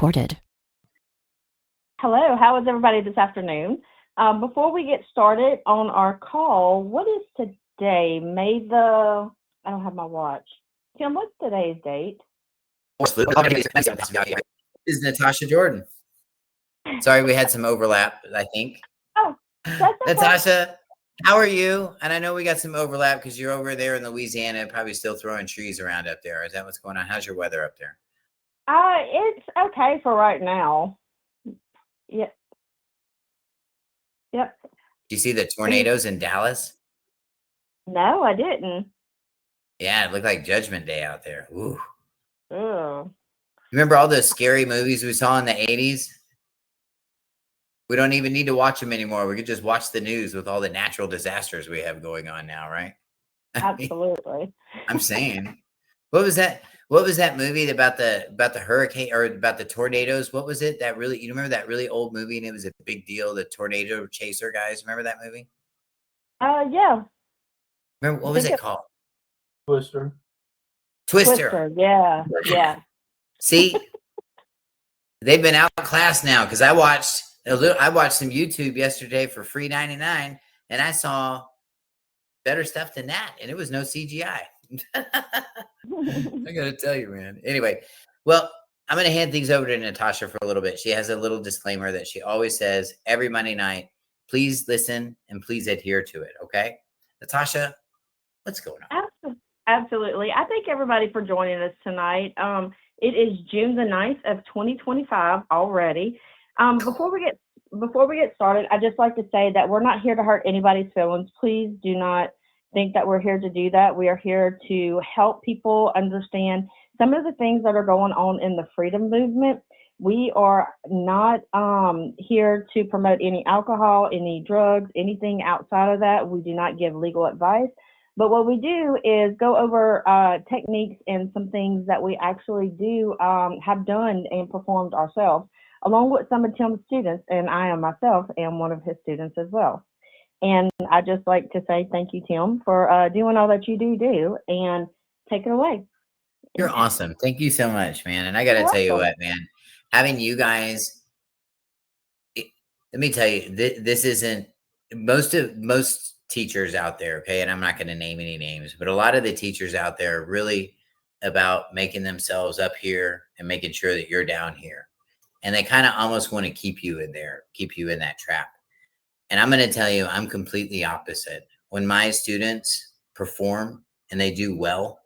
recorded. Hello, how is everybody this afternoon? Before we get started on our call, what is today? I don't have my watch. Tim, what's today's date? This is Natasha Jordan. Sorry, we had some overlap, I think. Oh, that's okay. Natasha, how are you? And I know we got some overlap because you're over there in Louisiana, probably still throwing trees around up there. Is that what's going on? How's your weather up there? It's okay for right now. Yep. Do you see the tornadoes in Dallas? No, I didn't. Yeah, it looked like Judgment Day out there. Ooh. Ugh. Remember all those scary movies we saw in the 80s? We don't even need to watch them anymore. We could just watch the news with all the natural disasters we have going on now, right? Absolutely. I'm saying, what was that? What was that movie about the hurricane or about the tornadoes? What was it that really, you remember that really old movie and it was a big deal, the tornado chaser guys? Remember that movie? Yeah. Remember what was it called? Twister. Twister. Yeah. See, they've been outclassed now because I watched some YouTube yesterday for free 99 and I saw better stuff than that, and it was no CGI. I gotta tell you, man. Anyway, well, I'm gonna hand things over to Natasha for a little bit. She has a little disclaimer that she always says every Monday night. Please listen and please adhere to it. Okay, Natasha, what's going on? Absolutely. I thank everybody for joining us tonight. It is June the 9th of 2025 already. Before we get started, I'd just like to say that we're not here to hurt anybody's feelings. Please do not think that we're here to do that. We are here to help people understand some of the things that are going on in the freedom movement. We are not here to promote any alcohol, any drugs, anything outside of that. We do not give legal advice. But what we do is go over techniques and some things that we actually do have done and performed ourselves, along with some of Tim's students, and I myself am one of his students as well. And I just like to say thank you, Tim, for doing all that you do, and take it away. You're awesome. Thank you so much, man. And I got to tell you what, man, having you guys, let me tell you, this isn't most teachers out there. Okay. And I'm not going to name any names, but a lot of the teachers out there are really about making themselves up here and making sure that you're down here. And they kind of almost want to keep you in there, keep you in that trap. And I'm going to tell you, I'm completely opposite. When my students perform and they do well,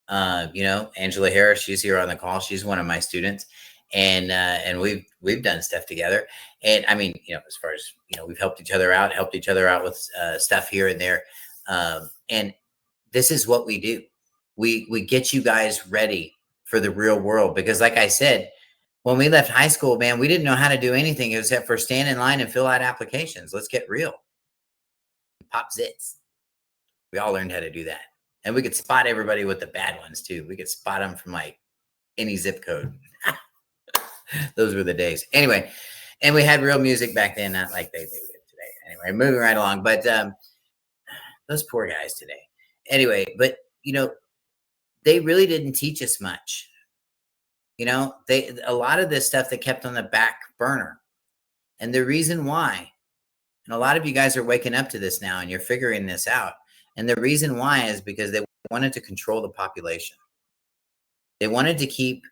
Angela Harris, she's here on the call. She's one of my students, and we've done stuff together. And I mean, as far as we've helped each other out with stuff here and there. And this is what we do. We get you guys ready for the real world because, like I said, when we left high school, man, we didn't know how to do anything except for stand in line and fill out applications. Let's get real. Pop zits. We all learned how to do that. And we could spot everybody with the bad ones too. We could spot them from like any zip code. Those were the days. Anyway, and we had real music back then, not like they do today. Anyway, moving right along. But those poor guys today. Anyway, but they really didn't teach us much. A lot of this stuff they kept on the back burner. And the reason why, and a lot of you guys are waking up to this now and you're figuring this out. And the reason why is because they wanted to control the population. They wanted to keep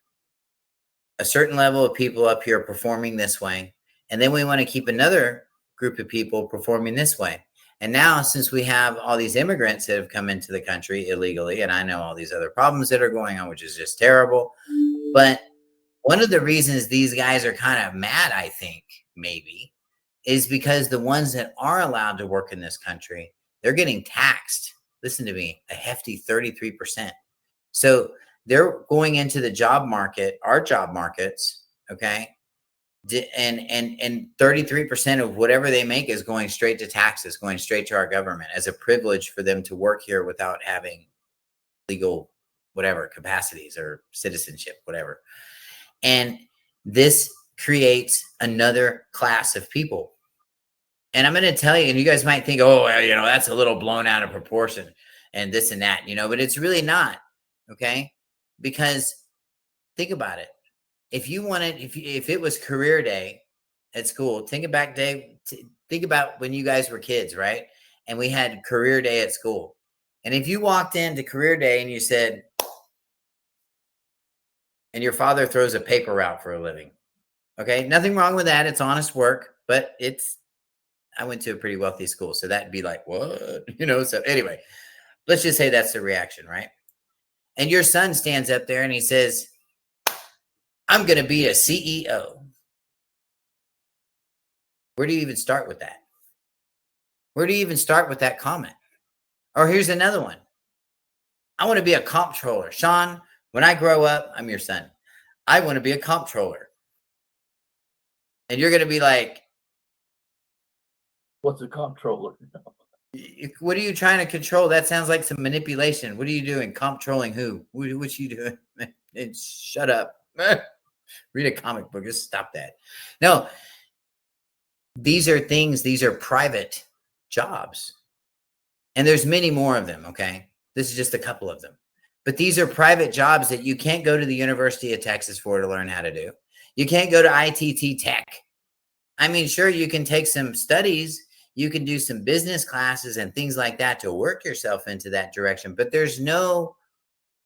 a certain level of people up here performing this way. And then we want to keep another group of people performing this way. And now, since we have all these immigrants that have come into the country illegally, and I know all these other problems that are going on, which is just terrible. But one of the reasons these guys are kind of mad, I think, maybe, is because the ones that are allowed to work in this country, they're getting taxed. Listen to me, a hefty 33%. So they're going into the job market, our job markets, okay? And 33% of whatever they make is going straight to taxes, going straight to our government as a privilege for them to work here without having legal, whatever, capacities or citizenship, whatever. And this creates another class of people. And I'm going to tell you, and you guys might think, oh, that's a little blown out of proportion and this and that, but it's really not. Okay. Because think about it. if you wanted, if it was career day at school, think about when you guys were kids, right? And we had career day at school. And if you walked into career day and you said, and your father throws a paper route for a living. Okay. Nothing wrong with that. It's honest work, but I went to a pretty wealthy school. So that'd be like, what? So anyway, let's just say that's the reaction, right? And your son stands up there and he says, I'm going to be a CEO. Where do you even start with that? Where do you even start with that comment? Or here's another one. I want to be a comptroller. Sean, when I grow up, I'm your son. I want to be a comptroller. And you're going to be like, what's a comptroller? What are you trying to control? That sounds like some manipulation. What are you doing? Comptrolling who? What you doing? Shut up. Read a comic book. Just stop that. No, these are private jobs. And there's many more of them, okay? This is just a couple of them. But these are private jobs that you can't go to the University of Texas for to learn how to do. You can't go to ITT Tech. I mean, sure, you can take some studies. You can do some business classes and things like that to work yourself into that direction. But there's no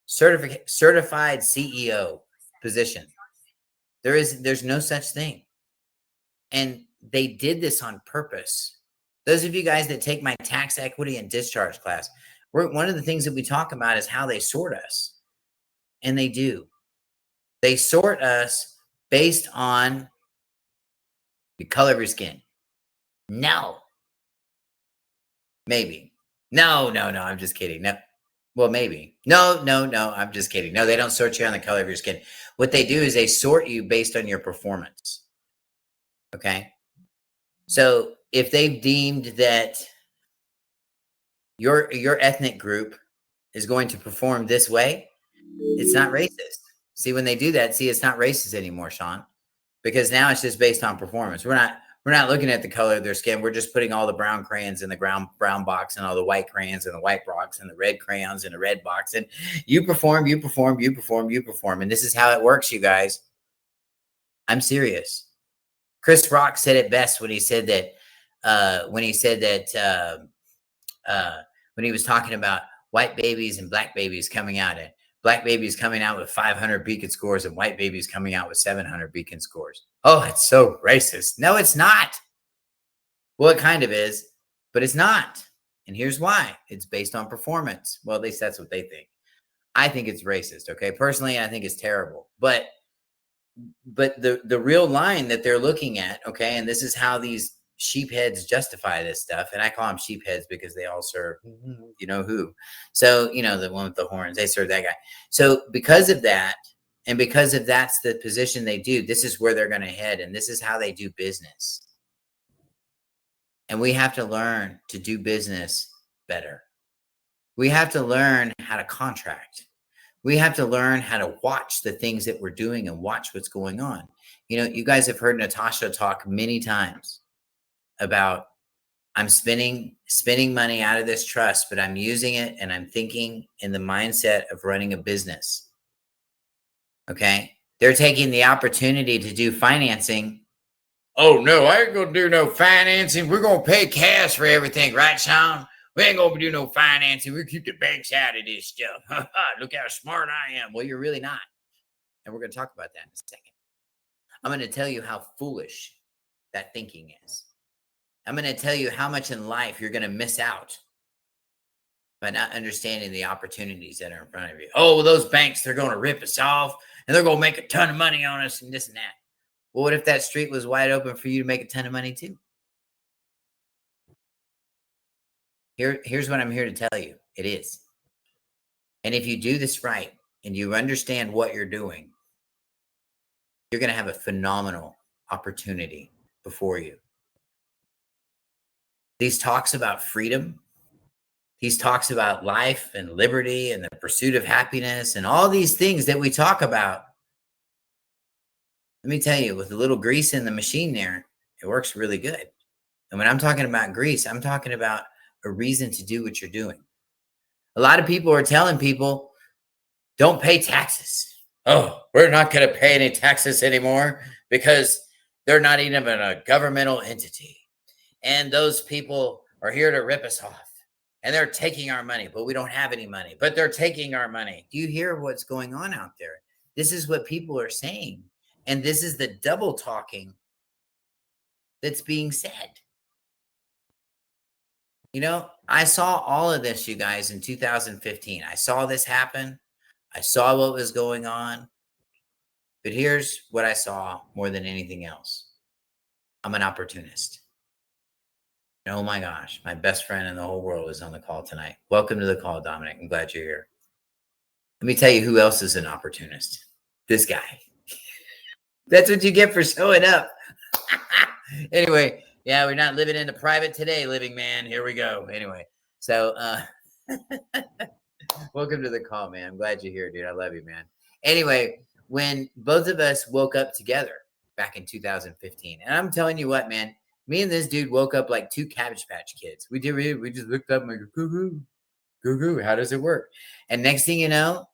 certified CEO position. There's no such thing. And they did this on purpose. Those of you guys that take my tax equity and discharge class, one of the things that we talk about is how they sort us. And they do. They sort us based on the color of your skin. No. Maybe. No, I'm just kidding. No. Well, maybe. No, I'm just kidding. No, they don't sort you on the color of your skin. What they do is they sort you based on your performance. Okay? So if they've deemed that your ethnic group is going to perform this way, it's not racist. See, when they do that, it's not racist anymore, Sean, because now it's just based on performance. We're not looking at the color of their skin. We're just putting all the brown crayons in the brown box and all the white crayons in the white box and the red crayons in the red box. And you perform. And this is how it works, you guys. I'm serious. Chris Rock said it best when he said that, when he was talking about white babies and black babies coming out, and black babies coming out with 500 beacon scores and white babies coming out with 700 beacon scores. Oh, it's so racist. No, it's not. Well, it kind of is, but it's not. And here's why. It's based on performance. Well, at least that's what they think. I think it's racist. Okay. Personally, I think it's terrible, but the real line that they're looking at, okay, and this is how these sheepheads justify this stuff, and I call them sheepheads because they all serve you know who. So, the one with the horns, they serve that guy. So because of that, and because of that's the position they do, this is where they're going to head, and this is how they do business. And we have to learn to do business better. We have to learn how to contract. We have to learn how to watch the things that we're doing and watch what's going on. You guys have heard Natasha talk many times about I'm spending money out of this trust, but I'm using it and I'm thinking in the mindset of running a business. Okay. They're taking the opportunity to do financing. Oh, no, I ain't going to do no financing. We're going to pay cash for everything, right, Sean? We ain't going to do no financing. We'll keep the banks out of this stuff. Look how smart I am. Well, you're really not. And we're going to talk about that in a second. I'm going to tell you how foolish that thinking is. I'm going to tell you how much in life you're going to miss out by not understanding the opportunities that are in front of you. Oh, well, those banks, they're going to rip us off and they're going to make a ton of money on us and this and that. Well, what if that street was wide open for you to make a ton of money too? Here's what I'm here to tell you. It is. And if you do this right and you understand what you're doing, you're going to have a phenomenal opportunity before you. These talks about freedom, these talks about life and liberty and the pursuit of happiness and all these things that we talk about. Let me tell you, with a little grease in the machine there, it works really good. And when I'm talking about grease, I'm talking about a reason to do what you're doing. A lot of people are telling people, don't pay taxes. oh, we're not going to pay any taxes anymore because they're not even a governmental entity. And those people are here to rip us off. And they're taking our money, but we don't have any money. But they're taking our money. Do you hear what's going on out there? This is what people are saying. And this is the double talking that's being said. You know, I saw all of this, you guys, in 2015. I saw this happen. I saw what was going on. But here's what I saw more than anything else. I'm an opportunist. Oh my gosh, my best friend in the whole world is on the call tonight. Welcome to the call, Dominic. I'm glad you're here. Let me tell you who else is an opportunist. This guy. That's what you get for showing up. Anyway, yeah, we're not living in the private today, living man. Here we go. Anyway, so welcome to the call, man. I'm glad you're here, dude. I love you, man. Anyway, when both of us woke up together back in 2015, and I'm telling you what, man, me and this dude woke up like two Cabbage Patch Kids. We just looked up and like, goo goo, how does it work? And next thing you know,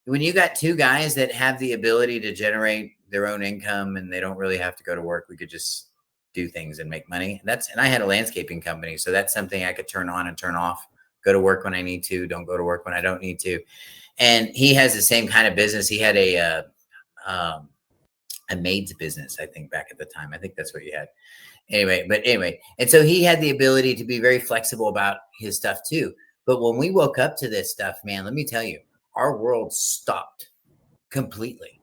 when you got two guys that have the ability to generate their own income and they don't really have to go to work, we could just do things and make money. And I had a landscaping company, so that's something I could turn on and turn off. Go to work when I need to, don't go to work when I don't need to. And he has the same kind of business. He had a maid's business, I think, back at the time. I think that's what he had. Anyway, and so he had the ability to be very flexible about his stuff too. But when we woke up to this stuff, man, let me tell you, our world stopped completely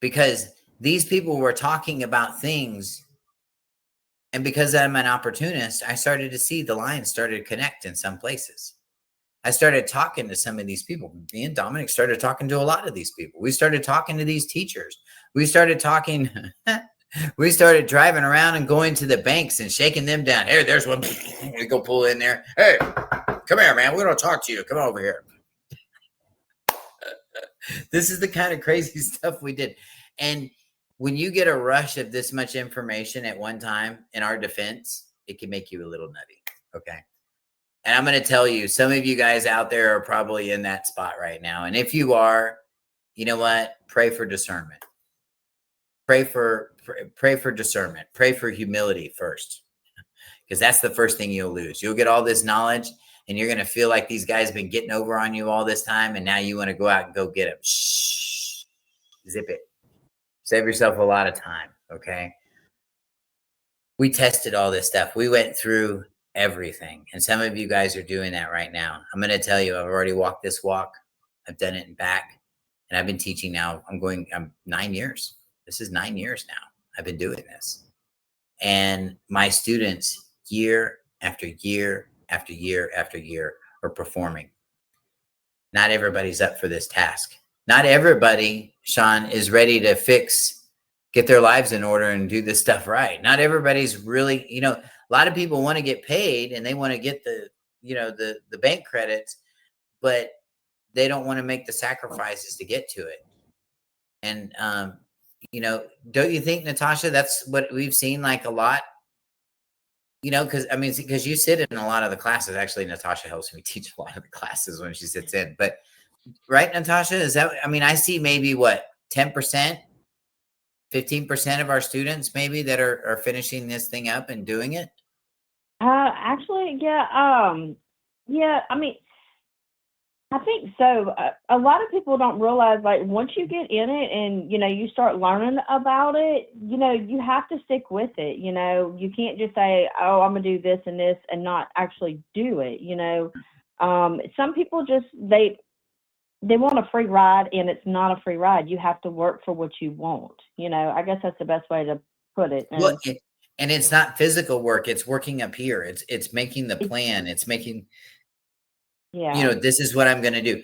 because these people were talking about things. And because I'm an opportunist, I started to see the lines started to connect in some places. I started talking to some of these people. Me and Dominic started talking to a lot of these people. We started talking to these teachers. We started talking. We started driving around and going to the banks and shaking them down. Hey, there's one. We go pull in there. Hey, come here, man. We don't talk to you. Come over here. This is the kind of crazy stuff we did. And when you get a rush of this much information at one time, in our defense, it can make you a little nutty. Okay. And I'm going to tell you, some of you guys out there are probably in that spot right now. And if you are, you know what? Pray for discernment. Pray for discernment. Pray for humility first, because that's the first thing you'll lose. You'll get all this knowledge and you're going to feel like these guys have been getting over on you all this time. And now you want to go out and go get them. Shh, zip it. Save yourself a lot of time. Okay. We tested all this stuff. We went through everything. And some of you guys are doing that right now. I'm going to tell you, I've already walked this walk. I've done it and back. And I've been teaching now. I'm 9 years. This is 9 years now. I've been doing this. And my students, year after year after year after year, are performing. Not everybody's up for this task. Not everybody, Sean, is ready to get their lives in order and do this stuff right. Not everybody's really, a lot of people want to get paid and they want to get the bank credits, but they don't want to make the sacrifices to get to it. And, don't you think, Natasha, that's what we've seen like a lot? Because you sit in a lot of the classes. Actually, Natasha helps me teach a lot of the classes when she sits in. But right, Natasha, is that? I see maybe what 10%, 15% of our students maybe that are finishing this thing up and doing it. Actually, yeah. Yeah. I think so. A lot of people don't realize, like, once you get in it and, you start learning about it, you have to stick with it. You can't just say, oh, I'm going to do this and not actually do it. Some people just, they want a free ride and it's not a free ride. You have to work for what you want. I guess that's the best way to put it. And it's not physical work. It's working up here. It's making the plan. It's making, this is what I'm going to do,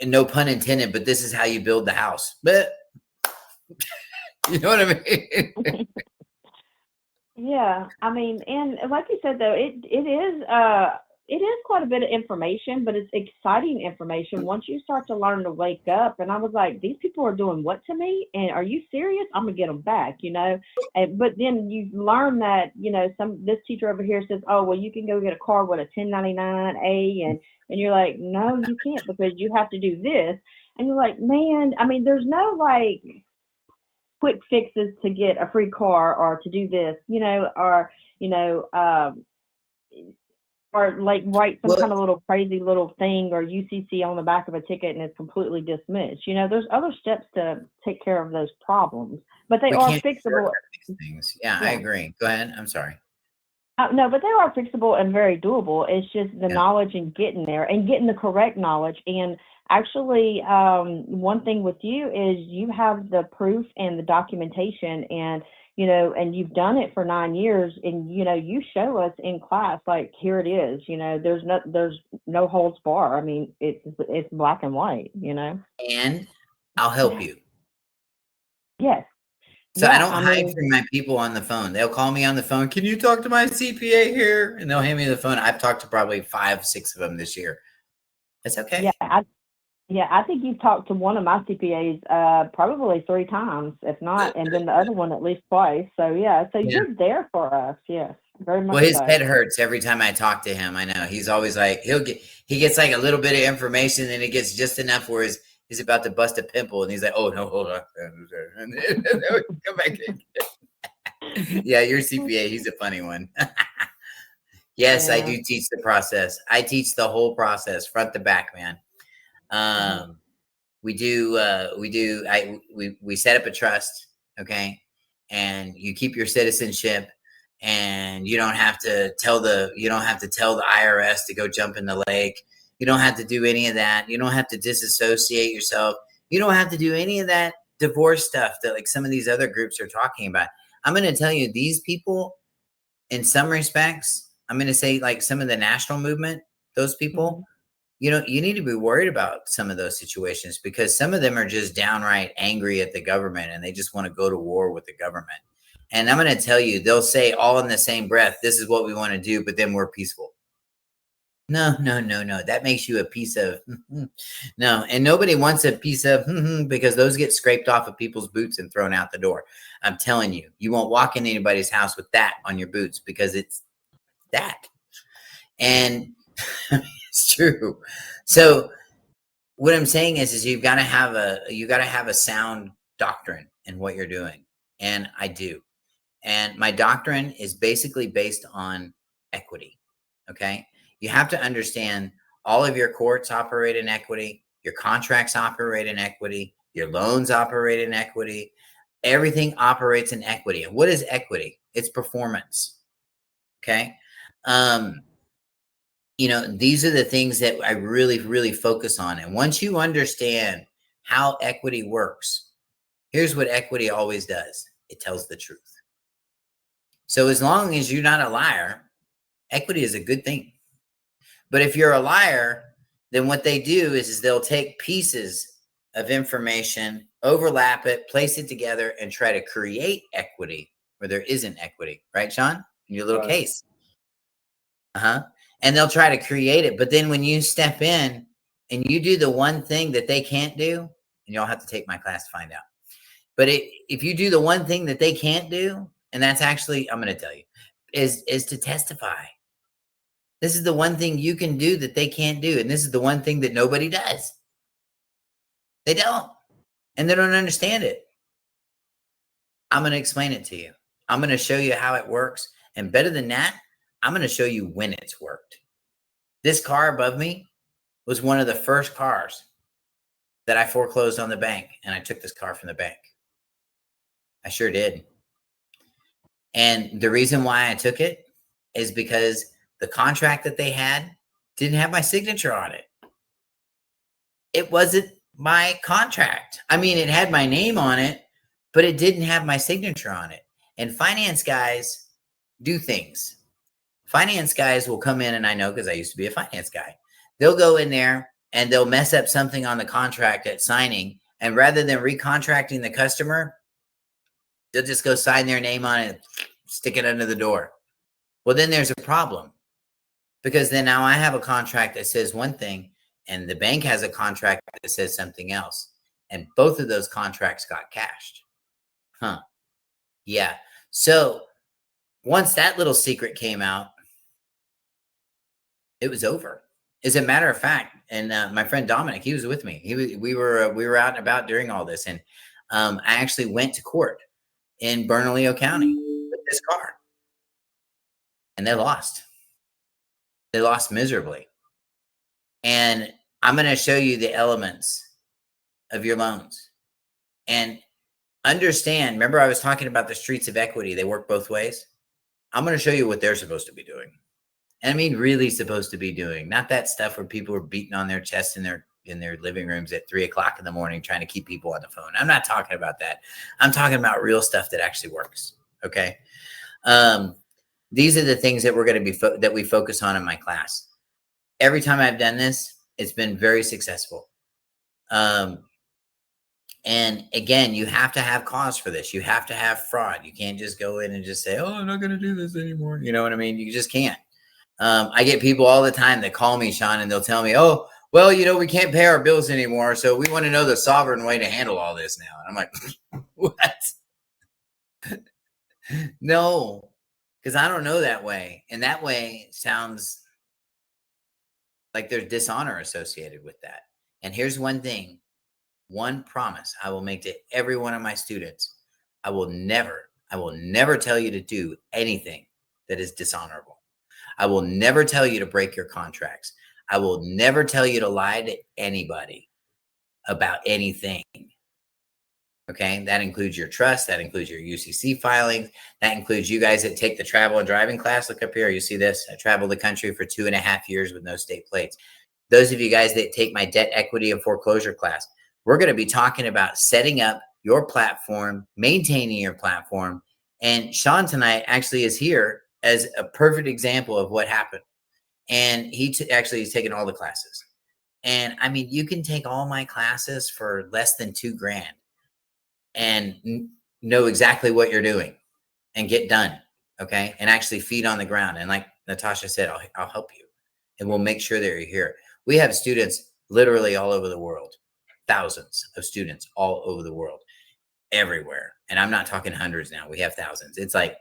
no pun intended, but this is how you build the house. But you know what I mean? Yeah. And like you said, though, it is quite a bit of information, but it's exciting information once you start to learn to wake up. And I was like, these people are doing what to me? And are you serious? I'm gonna get them back, but then you learn that, this teacher over here says, oh, well, you can go get a car with a 1099A. And you're like, no, you can't, because you have to do this. And you're like, man, I mean, there's no like quick fixes to get a free car or to do this, you know, um, or like write some Well, kind of little crazy little thing or UCC on the back of a ticket and it's completely dismissed. There's other steps to take care of those problems, but they we are can't fixable. shortcut these things. Yeah, I Yeah. agree. Go ahead. I'm sorry. No, but they are fixable and very doable. It's just the Yeah. knowledge and getting there and getting the correct knowledge. And actually, one thing with you is you have the proof and the documentation, and and you've done it for 9 years, and you show us in class like here it is. There's no holds bar. I mean, it's black and white. And I'll help you. Yes, So I yeah. don't I hide mean, from my people on the phone. They'll call me on the phone. Can you talk to my CPA here? And they'll hand me the phone. I've talked to probably 5, 6 of them this year. That's yeah. okay. I think you've talked to one of my CPAs probably 3 times, if not, and then the other one at least twice. So yeah, so Yeah. you're there for us. Yes, very Well, much his so. head hurts every time I talk to him. I know he's always like he gets like a little bit of information and it gets just enough where he's about to bust a pimple and he's like, oh no, hold on. And then come back in. Yeah, your CPA, he's a funny one. Yes, I Yeah. do teach the process. I teach the whole process, front to back, man. Mhm. We set up a trust, okay, and you keep your citizenship, and you don't have to tell the IRS to go jump in the lake. You don't have to do any of that. You don't have to disassociate yourself. You don't have to do any of that divorce stuff that like some of these other groups are talking about. I'm going to tell you, these people, in some respects, I'm going to say like some of the national movement, those people, Mhm. you need to be worried about some of those situations because some of them are just downright angry at the government and they just want to go to war with the government. And I'm going to tell you, they'll say all in the same breath, this is what we want to do, but then we're peaceful. No, no, no, no. That makes you a piece of no. And nobody wants a piece of because those get scraped off of people's boots and thrown out the door. I'm telling you, you won't walk in anybody's house with that on your boots because it's that. And it's true. So what I'm saying is you got to have a sound doctrine in what you're doing, and I do. And my doctrine is basically based on equity. Okay, you have to understand all of your courts operate in equity, your contracts operate in equity, your loans operate in equity. Everything operates in equity. And what is equity? It's performance. Okay. Um, these are the things that I really, really focus on. And once you understand how equity works, here's what equity always does. It tells the truth. So as long as you're not a liar, equity is a good thing. But if you're a liar, then what they do is they'll take pieces of information, overlap it, place it together, and try to create equity where there isn't equity. Right, Sean? In your little case. Uh-huh. And they'll try to create it. But then when you step in and you do the one thing that they can't do, and you'll have to take my class to find out. But if you do the one thing that they can't do, and that's actually, I'm going to tell you, is to testify. This is the one thing you can do that they can't do. And this is the one thing that nobody does. They don't. And they don't understand it. I'm going to explain it to you. I'm going to show you how it works. And better than that, I'm going to show you when it's worked. This car above me was one of the first cars that I foreclosed on the bank. And I took this car from the bank. I sure did. And the reason why I took it is because the contract that they had didn't have my signature on it. It wasn't my contract. I mean, it had my name on it, but it didn't have my signature on it. And finance guys do things. Finance guys will come in, and I know because I used to be a finance guy. They'll go in there and they'll mess up something on the contract at signing. And rather than recontracting the customer, they'll just go sign their name on it, stick it under the door. Well, then there's a problem because then now I have a contract that says one thing and the bank has a contract that says something else. And both of those contracts got cashed. Huh. Yeah. So once that little secret came out, it was over. as a matter of fact, and my friend Dominic, he was with me. We were out and about during all this, and I actually went to court in Bernalillo County with this car, and they lost. They lost miserably. And I'm going to show you the elements of your loans, and understand. Remember, I was talking about the streets of equity. They work both ways. I'm going to show you what they're supposed to be doing. And I mean, really supposed to be doing, not that stuff where people are beating on their chests in their living rooms at 3 o'clock in the morning, trying to keep people on the phone. I'm not talking about that. I'm talking about real stuff that actually works. Okay. These are the things that we're going to be, that we focus on in my class. Every time I've done this, it's been very successful. And again, you have to have cause for this. You have to have fraud. You can't just go in and just say, oh, I'm not going to do this anymore. You know what I mean? You just can't. I get people all the time that call me, Sean, and they'll tell me, oh, well, you know, we can't pay our bills anymore, so we want to know the sovereign way to handle all this now. And I'm like, what? No, because I don't know that way. And that way sounds like there's dishonor associated with that. And here's one thing, one promise I will make to every one of my students. I will never tell you to do anything that is dishonorable. I will never tell you to break your contracts. I will never tell you to lie to anybody about anything. Okay. That includes your trust. That includes your UCC filings. That includes you guys that take the travel and driving class. Look up here. You see this? I traveled the country for 2.5 years with no state plates. Those of you guys that take my debt equity and foreclosure class, we're going to be talking about setting up your platform, maintaining your platform. And Sean tonight actually is here as a perfect example of what happened. And he actually is taking all the classes. And I mean, you can take all my classes for less than $2,000 and know exactly what you're doing and get done. Okay. And actually feet on the ground. And like Natasha said, I'll help you, and we'll make sure that you're here. We have students literally all over the world, thousands of students all over the world, everywhere. And I'm not talking hundreds now. We have thousands. It's like,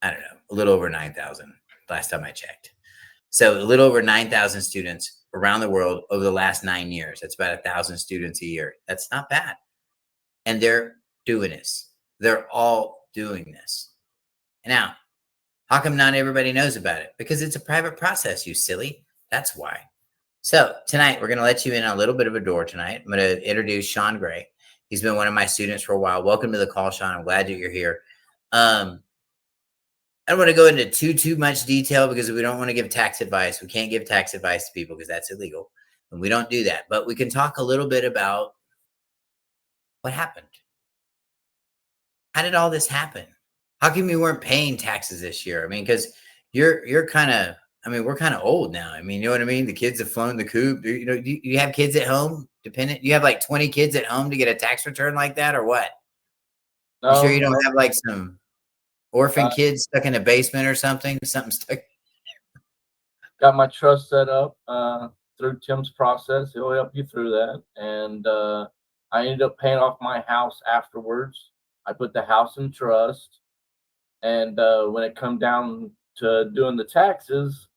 I don't know, a little over 9,000 last time I checked. So a little over 9,000 students around the world over the last 9 years. That's about 1,000 students a year. That's not bad. And they're doing this. They're all doing this. Now, how come not everybody knows about it? Because it's a private process, you silly. That's why. So tonight, we're going to let you in on a little bit of a door tonight. I'm going to introduce Sean Gray. He's been one of my students for a while. Welcome to the call, Sean. I'm glad that you're here. I don't want to go into too much detail because we don't want to give tax advice. We can't give tax advice to people because that's illegal. And we don't do that. But we can talk a little bit about what happened. How did all this happen? How come you weren't paying taxes this year? I mean, because you're kind of, I mean, we're kind of old now. I mean, you know what I mean? The kids have flown the coop. You know, you have kids at home dependent. You have like 20 kids at home to get a tax return like that, or what? No, you sure you don't have like some orphan kids stuck in a basement or something? Something stuck. Got my trust set up through Tim's process. He'll help you through that. And I ended up paying off my house afterwards. I put the house in trust. And when it come down to doing the taxes,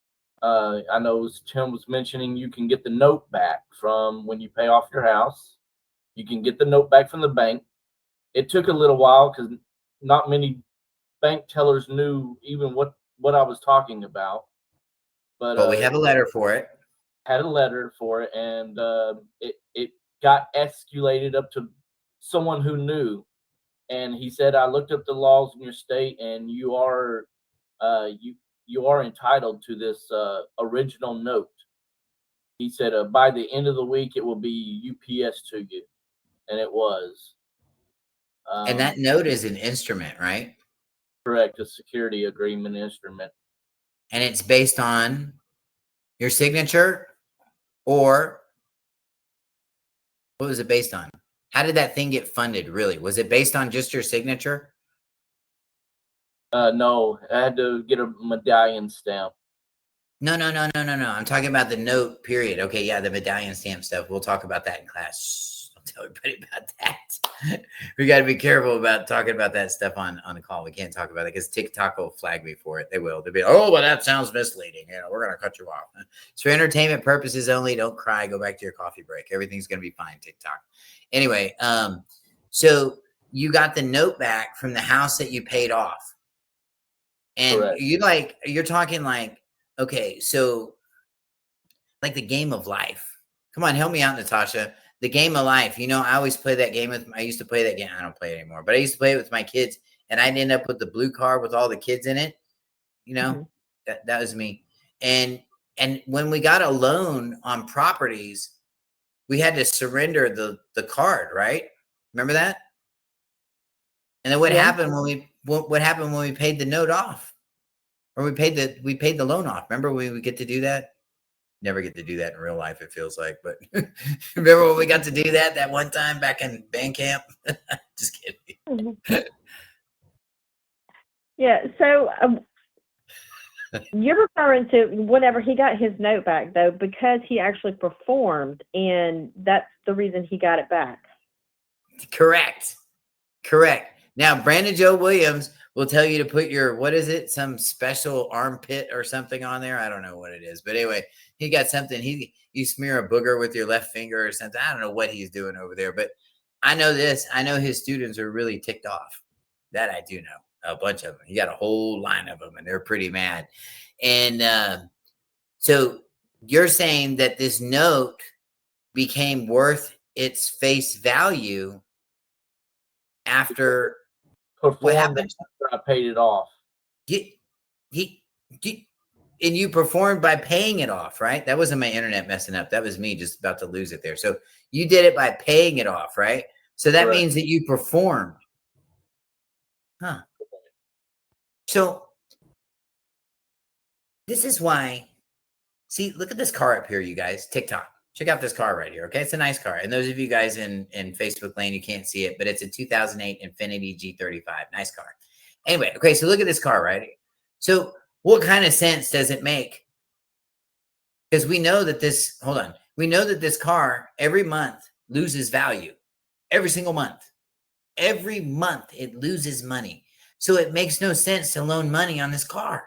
I know Tim was mentioning you can get the note back from when you pay off your house. You can get the note back from the bank. It took a little while because not many bank tellers knew even what I was talking about. But we have a letter for it. Had a letter for it, and it got escalated up to someone who knew. And he said, I looked up the laws in your state, and you are entitled to this original note. He said, by the end of the week, it will be UPS to you. And it was. And that note is an instrument, right? Correct. A security agreement instrument. And it's based on your signature, or what was it based on? How did that thing get funded, really? Was it based on just your signature? No, I had to get a medallion stamp. No. I'm talking about the note, period. Okay, yeah, the medallion stamp stuff. We'll talk about that in class. tell everybody about that. We got to be careful about talking about that stuff on the call. We can't talk about it because TikTok will flag me for it. They will. They'll be, oh, well, that sounds misleading. We're going to cut you off. It's for entertainment purposes only. Don't cry. Go back to your coffee break. Everything's going to be fine, TikTok. Anyway, so you got the note back from the house that you paid off. And Correct. you're talking like, okay, so like the game of life. Come on, help me out, Natasha. The game of life. I always play that game I used to play that game. I don't play it anymore, but I used to play it with my kids, and I'd end up with the blue car with all the kids in it. That was me. And when we got a loan on properties, we had to surrender the card, right? Remember that? And then what happened when we paid the note off? Or we paid the loan off. Remember we get to do that? Never get to do that in real life, it feels like. But remember when we got to do that one time back in band camp? Just kidding. Yeah. So you're referring to whenever he got his note back, though, because he actually performed, and that's the reason he got it back. Correct. Now, Brandon Joe Williams will tell you to put your, what is it? Some special armpit or something on there. I don't know what it is, but anyway, he got something. You smear a booger with your left finger or something. I don't know what he's doing over there, but I know this. I know his students are really ticked off. That I do know. A bunch of them. He got a whole line of them, and they're pretty mad. And so you're saying that this note became worth its face value after what happened? After I paid it off. And you performed by paying it off, right? That wasn't my internet messing up. That was me just about to lose it there. So you did it by paying it off, right? So that means that you performed. Huh. So this is why, see, look at this car up here, you guys. TikTok. Check out this car right here, okay? It's a nice car. And those of you guys in Facebook land, you can't see it, but it's a 2008 Infiniti G35. Nice car. Anyway, okay, so look at this car, right? So what kind of sense does it make? Because we know that we know that this car every month loses value. Every single month. Every month it loses money. So it makes no sense to loan money on this car.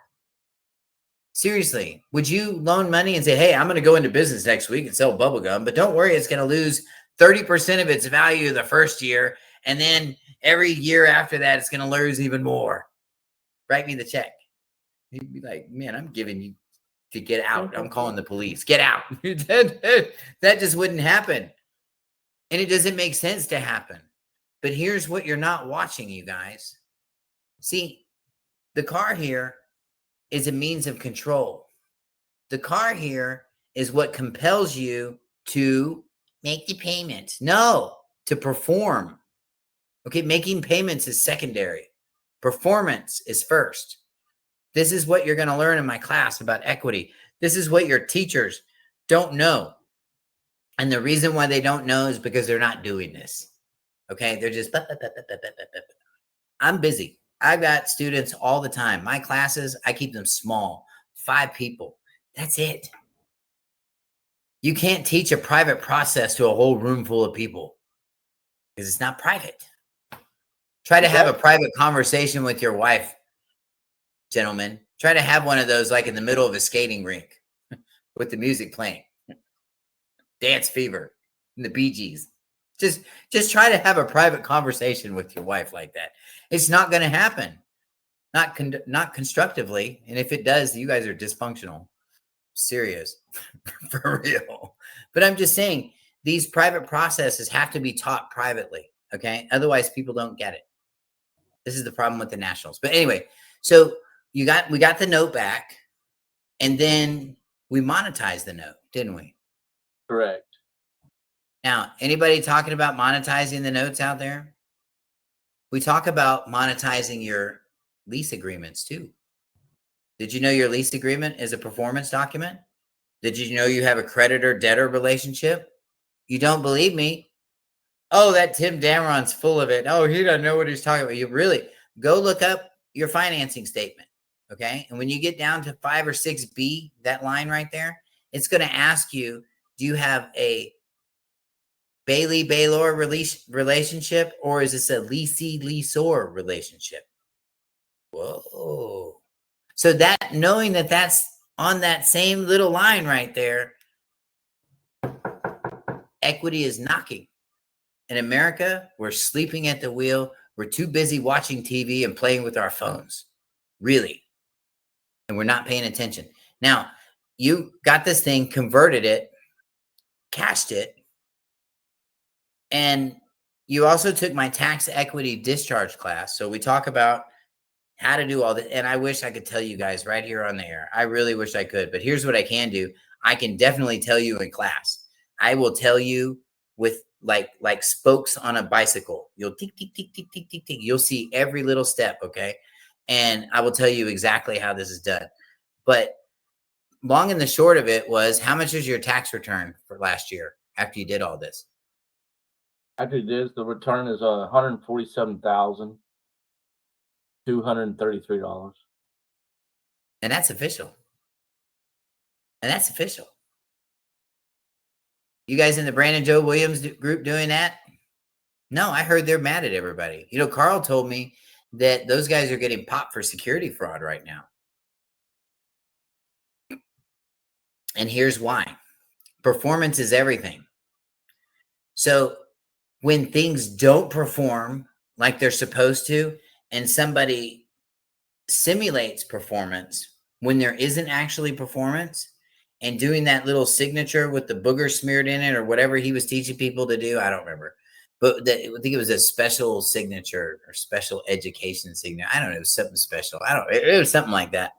Seriously, would you loan money and say, hey, I'm going to go into business next week and sell bubble gum, but don't worry, it's going to lose 30% of its value the first year. And then every year after that, it's going to lose even more. Write me the check. He'd be like, man, I'm giving you to get out. I'm calling the police. Get out. That just wouldn't happen. And it doesn't make sense to happen. But here's what you're not watching, you guys. See, the car here is a means of control. The car here is what compels you to make the payments. No, to perform. Okay, making payments is secondary. Performance is first. This is what you're going to learn in my class about equity. This is what your teachers don't know. And the reason why they don't know is because they're not doing this. Okay, they're just, I'm busy. I've got students all the time. My classes, I keep them small, 5 people. That's it. You can't teach a private process to a whole room full of people because it's not private. Try to have a private conversation with your wife, gentlemen. Try to have one of those like in the middle of a skating rink with the music playing. Dance Fever and the Bee Gees. Just try to have a private conversation with your wife like that. It's not going to happen. Not constructively. And if it does, you guys are dysfunctional. Serious. For real. But I'm just saying these private processes have to be taught privately. Okay. Otherwise people don't get it. This is the problem with the nationals. But anyway, so we got the note back and then we monetized the note, didn't we? Correct. Now, anybody talking about monetizing the notes out there? We talk about monetizing your lease agreements too. Did you know your lease agreement is a performance document? Did you know you have a creditor-debtor relationship? You don't believe me? Oh, that Tim Damron's full of it. Oh, he doesn't know what he's talking about. You really go look up your financing statement, okay? And when you get down to 5 or 6B, that line right there, it's going to ask you, do you have a Bailey Baylor relationship, or is this a Lisi Leesor relationship? Whoa. So that, knowing that that's on that same little line right there, equity is knocking. In America, we're sleeping at the wheel. We're too busy watching TV and playing with our phones. Really. And we're not paying attention. Now, you got this thing, converted it, cashed it, and you also took my tax equity discharge class. So we talk about how to do all that. And I wish I could tell you guys right here on the air. I really wish I could. But here's what I can do. I can definitely tell you in class. I will tell you with like spokes on a bicycle. You'll tick, tick, tick, tick, tick, tick, tick. You'll see every little step, okay? And I will tell you exactly how this is done. But long and the short of it was, how much is your tax return for last year after you did all this? After this, the return is $147,233. And that's official. And that's official. You guys in the Brandon Joe Williams group doing that? No, I heard they're mad at everybody. You know, Carl told me that those guys are getting popped for security fraud right now. And here's why. Performance is everything. So when things don't perform like they're supposed to, and somebody simulates performance when there isn't actually performance, and doing that little signature with the booger smeared in it or whatever he was teaching people to do, I don't remember. But I think it was a special signature or special education signature. I don't know. It was something special. It was something like that.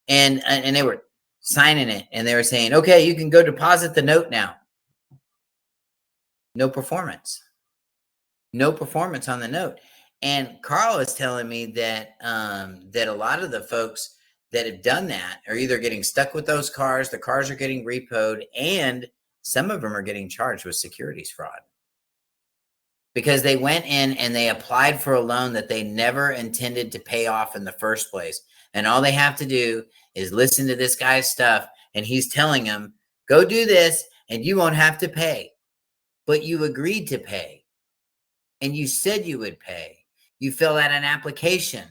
And they were signing it, and they were saying, okay, you can go deposit the note now. No performance. No performance on the note. And Carl is telling me that that a lot of the folks that have done that are either getting stuck with those cars, the cars are getting repoed, and some of them are getting charged with securities fraud. Because they went in and they applied for a loan that they never intended to pay off in the first place. And all they have to do is listen to this guy's stuff, and he's telling them, go do this and you won't have to pay. But you agreed to pay. And you said you would pay. You fill out an application.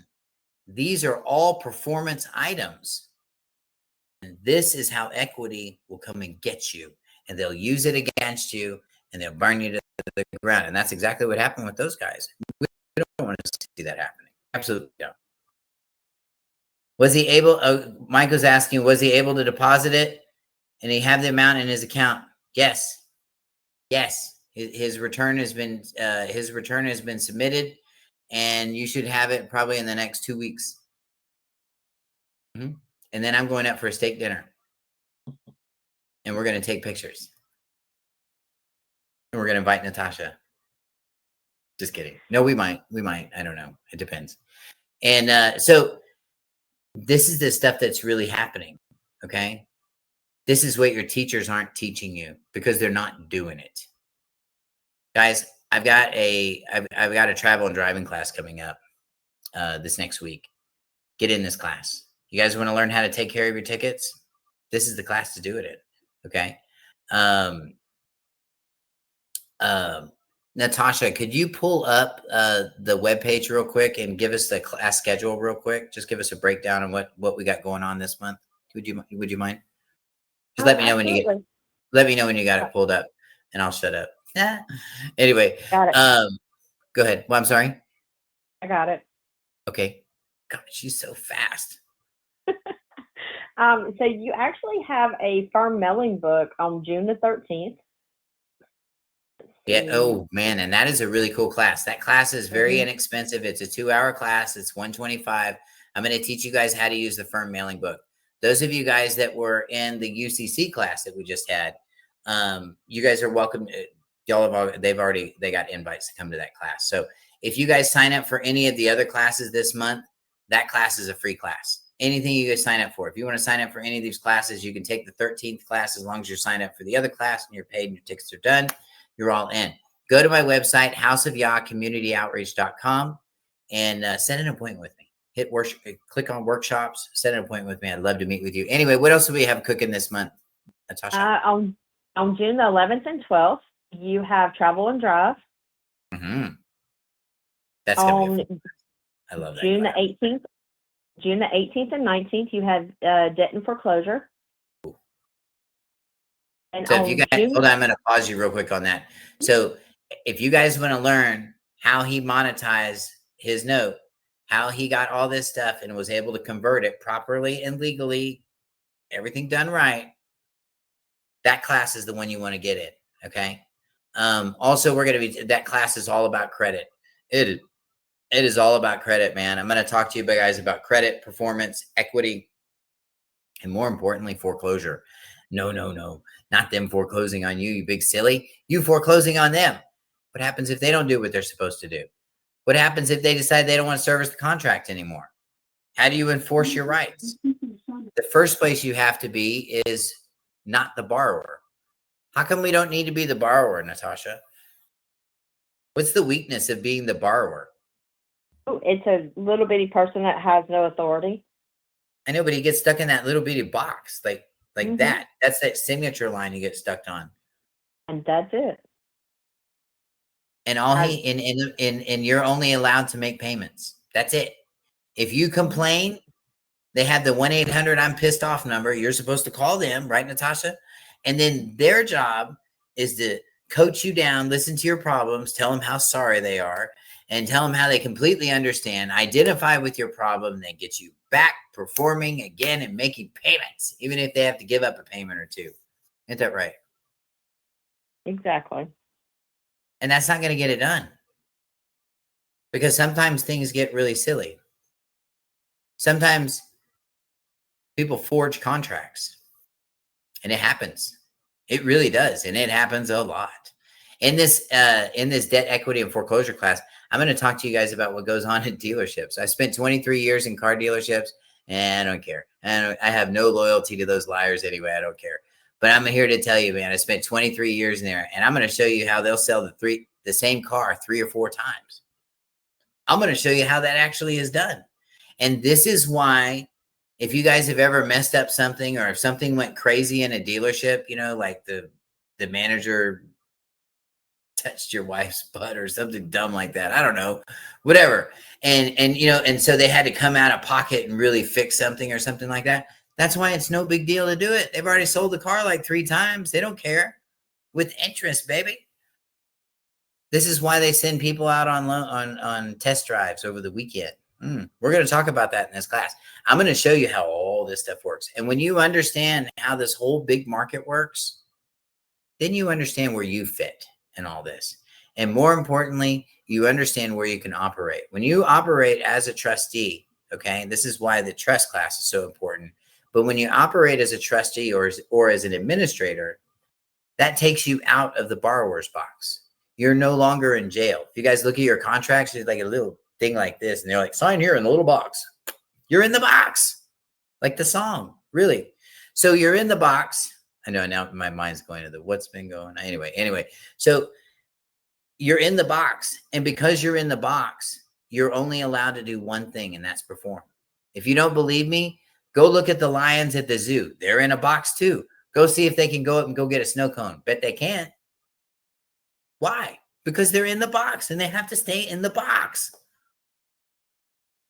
These are all performance items. And this is how equity will come and get you. And they'll use it against you, and they'll burn you to the ground. And that's exactly what happened with those guys. We don't want to see that happening. Absolutely no. Was he able, Mike was asking, was he able to deposit it and he have the amount in his account? Yes. Yes. His return has been submitted, and you should have it probably in the next 2 weeks. Mm-hmm. And then I'm going out for a steak dinner, and we're going to take pictures, and we're going to invite Natasha. Just kidding. No, we might. I don't know. It depends. And so this is the stuff that's really happening. Okay. This is what your teachers aren't teaching you because they're not doing it. Guys, I've got a travel and driving class coming up this next week. Get in this class. You guys want to learn how to take care of your tickets? This is the class to do it in. Okay. Natasha, could you pull up the webpage real quick and give us the class schedule real quick? Just give us a breakdown on what we got going on this month. Would you mind? Just let me know when you got it pulled up, and I'll shut up. Anyway, Got it. Go ahead. Well, I'm sorry. I got it. Okay. God, she's so fast. So you actually have a firm mailing book on June the 13th. Yeah. Oh man, and that is a really cool class. That class is very inexpensive. It's a 2-hour class. It's $125. I'm going to teach you guys how to use the firm mailing book. Those of you guys that were in the UCC class that we just had, you guys are welcome. Y'all have they got invites to come to that class. So if you guys sign up for any of the other classes this month, that class is a free class. Anything you guys sign up for. If you want to sign up for any of these classes, you can take the 13th class as long as you're signed up for the other class and you're paid and your tickets are done. You're all in. Go to my website, houseofyahcommunityoutreach.com, and set an appointment with me. Hit worship, click on workshops, set an appointment with me. I'd love to meet with you. Anyway, what else do we have cooking this month, Natasha? On June the 11th and 12th, you have travel and drive. Mm-hmm. That's gonna be On fun. I love that June class. the 18th, June the 18th and 19th, you have debt and foreclosure. And So if you on guys, June, hold on, I'm gonna pause you real quick on that. So if you guys want to learn how he monetized his note, how he got all this stuff and was able to convert it properly and legally, everything done right, that class is the one you want to get in. Okay. Also, we're gonna be that class is all about credit. It is all about credit, man. I'm gonna talk to you guys about credit, performance, equity, and more importantly, foreclosure. No, no, no, not them foreclosing on you, you big silly. You foreclosing on them. What happens if they don't do what they're supposed to do? What happens if they decide they don't want to service the contract anymore? How do you enforce your rights? The first place you have to be is not the borrower. How come we don't need to be the borrower, Natasha? What's the weakness of being the borrower? it's a little bitty person that has no authority. I know, but he gets stuck in that little bitty box, like Mhm. that. That's that signature line you get stuck on. And that's it. And all he and you're only allowed to make payments. That's it. If you complain, they have the 1-800 I'm pissed off number. You're supposed to call them, right, Natasha? And then their job is to coach you down, listen to your problems, tell them how sorry they are, and tell them how they completely understand, identify with your problem, and then get you back performing again and making payments, even if they have to give up a payment or two. Isn't that right? Exactly. And that's not going to get it done. Because sometimes things get really silly. Sometimes people forge contracts. And it happens. It really does. And it happens a lot. In this debt equity and foreclosure class, I'm going to talk to you guys about what goes on in dealerships. I spent 23 years in car dealerships, and I don't care. And I have no loyalty to those liars anyway. I don't care. But I'm here to tell you, man, I spent 23 years in there, and I'm going to show you how they'll sell the same car 3 or 4 times. I'm going to show you how that actually is done. And this is why, if you guys have ever messed up something, or if something went crazy in a dealership, you know, like the manager touched your wife's butt or something dumb like that. I don't know, whatever. And you know, and so they had to come out of pocket and really fix something or something like that. That's why it's no big deal to do it. They've already sold the car like 3 times. They don't care. With interest, baby. This is why they send people out on test drives over the weekend. We're going to talk about that in this class. I'm going to show you how all this stuff works. And when you understand how this whole big market works, then you understand where you fit in all this. And more importantly, you understand where you can operate. When you operate as a trustee, okay, this is why the trust class is so important. But when you operate as a trustee or as an administrator, that takes you out of the borrower's box. You're no longer in jail. If you guys look at your contracts, there's like a little thing like this, and they're like, sign here in the little box. You're in the box, like the song, really. So you're in the box. I know now my mind's going to the what's been going on. Anyway. So you're in the box, and because you're in the box, you're only allowed to do one thing, and that's perform. If you don't believe me, go look at the lions at the zoo. They're in a box too. Go see if they can go up and go get a snow cone. Bet they can't. Why? Because they're in the box and they have to stay in the box.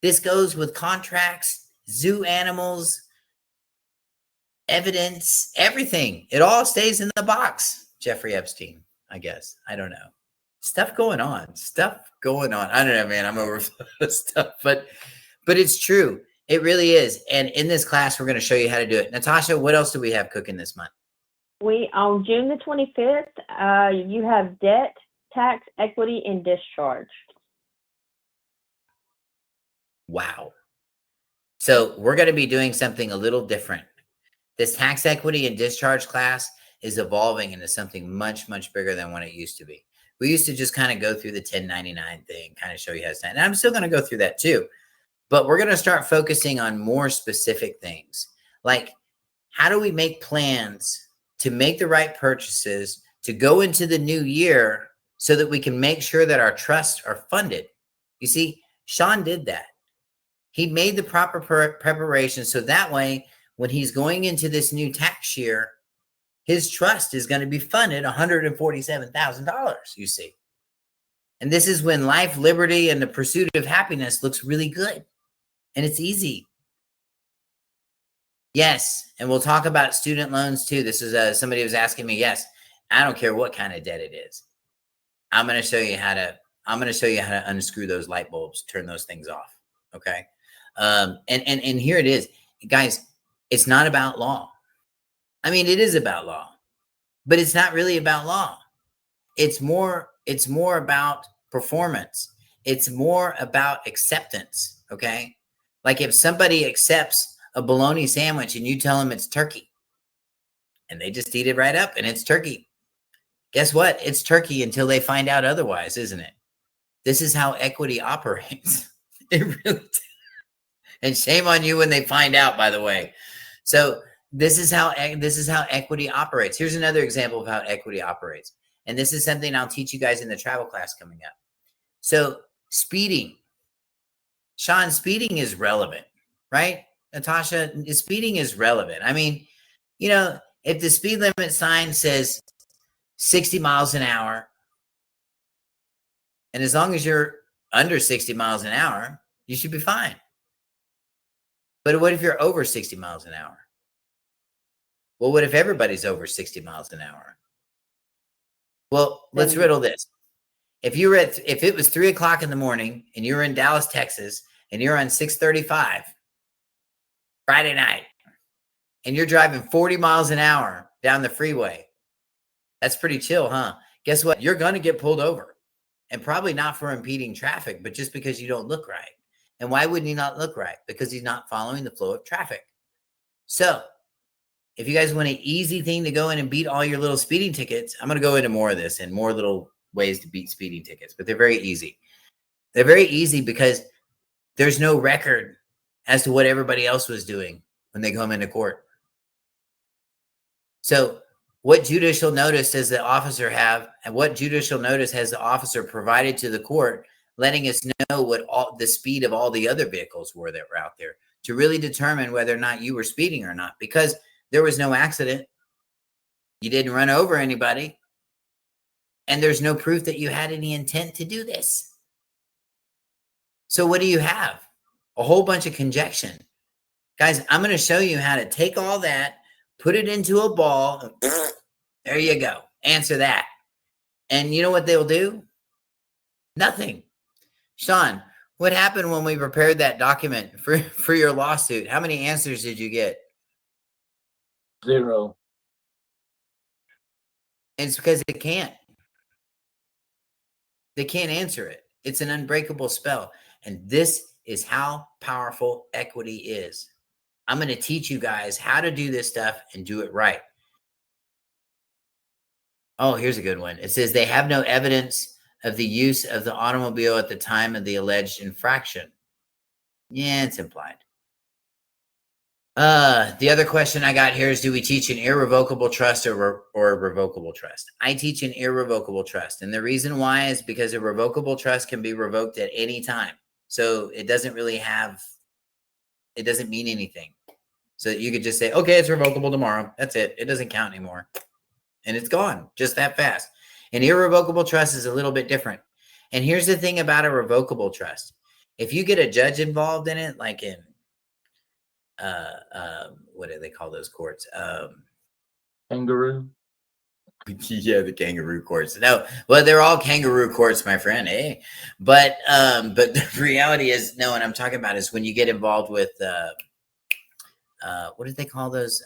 This goes with contracts, zoo animals, evidence, everything. It all stays in the box. Jeffrey Epstein, I guess. I don't know. Stuff going on. I don't know, man. I'm over stuff, but it's true. It really is. And in this class, we're going to show you how to do it. Natasha, what else do we have cooking this month? On June the 25th, you have debt, tax, equity, and discharge. Wow. So we're going to be doing something a little different. This tax equity and discharge class is evolving into something much, much bigger than what it used to be. We used to just kind of go through the 1099 thing, kind of show you how to stand. And I'm still going to go through that too. But we're going to start focusing on more specific things. Like, how do we make plans to make the right purchases to go into the new year so that we can make sure that our trusts are funded? You see, Sean did that. He made the proper preparation so that way, when he's going into this new tax year, his trust is going to be funded $147,000, you see. And this is when life, liberty, and the pursuit of happiness looks really good. And it's easy. Yes. And we'll talk about student loans too. This is somebody was asking me. Yes. I don't care what kind of debt it is. I'm going to show you how to unscrew those light bulbs, turn those things off. Okay. And here it is, guys. It's not about law. I mean, it is about law, but it's not really about law. It's more about performance. It's more about acceptance. Okay. Like if somebody accepts a bologna sandwich and you tell them it's turkey and they just eat it right up and it's turkey. Guess what? It's turkey until they find out otherwise, isn't it? This is how equity operates. It really does. And shame on you when they find out, by the way. So this is how equity operates. Here's another example of how equity operates. And this is something I'll teach you guys in the travel class coming up. So speeding. Sean, speeding is relevant, right? Natasha, speeding is relevant. I mean, you know, if the speed limit sign says 60 miles an hour, and as long as you're under 60 miles an hour, you should be fine. But what if you're over 60 miles an hour? Well, what if everybody's over 60 miles an hour? Well, let's riddle this. If it was 3 o'clock in the morning and you're in Dallas, Texas, and you're on 635 Friday night, and you're driving 40 miles an hour down the freeway, that's pretty chill, huh? Guess what? You're going to get pulled over, and probably not for impeding traffic, but just because you don't look right. And why wouldn't he not look right? Because he's not following the flow of traffic. So if you guys want an easy thing to go in and beat all your little speeding tickets, I'm going to go into more of this and more little ways to beat speeding tickets, but they're very easy. They're very easy because there's no record as to what everybody else was doing when they come into court. So what judicial notice does the officer have, and what judicial notice has the officer provided to the court, letting us know what all the speed of all the other vehicles were that were out there to really determine whether or not you were speeding or not, because there was no accident. You didn't run over anybody. And there's no proof that you had any intent to do this. So what do you have? A whole bunch of conjecture. Guys, I'm going to show you how to take all that, put it into a ball. There you go. Answer that. And you know what they'll do? Nothing. Sean, what happened when we prepared that document for your lawsuit? How many answers did you get? 0. And it's because it can't. They can't answer it. It's an unbreakable spell. And this is how powerful equity is. I'm going to teach you guys how to do this stuff and do it right. Oh, here's a good one. It says they have no evidence of the use of the automobile at the time of the alleged infraction. Yeah, it's implied. The other question I got here is, do we teach an irrevocable trust or a revocable trust? I teach an irrevocable trust. And the reason why is because a revocable trust can be revoked at any time. So it doesn't mean anything. So you could just say, okay, it's revocable tomorrow. That's it. It doesn't count anymore. And it's gone just that fast. An irrevocable trust is a little bit different. And here's the thing about a revocable trust. If you get a judge involved in it, like in, what do they call those courts? Kangaroo. Yeah, the kangaroo courts. No, well, they're all kangaroo courts, my friend. Hey, but the reality is, no, and I'm talking about is when you get involved with, what do they call those?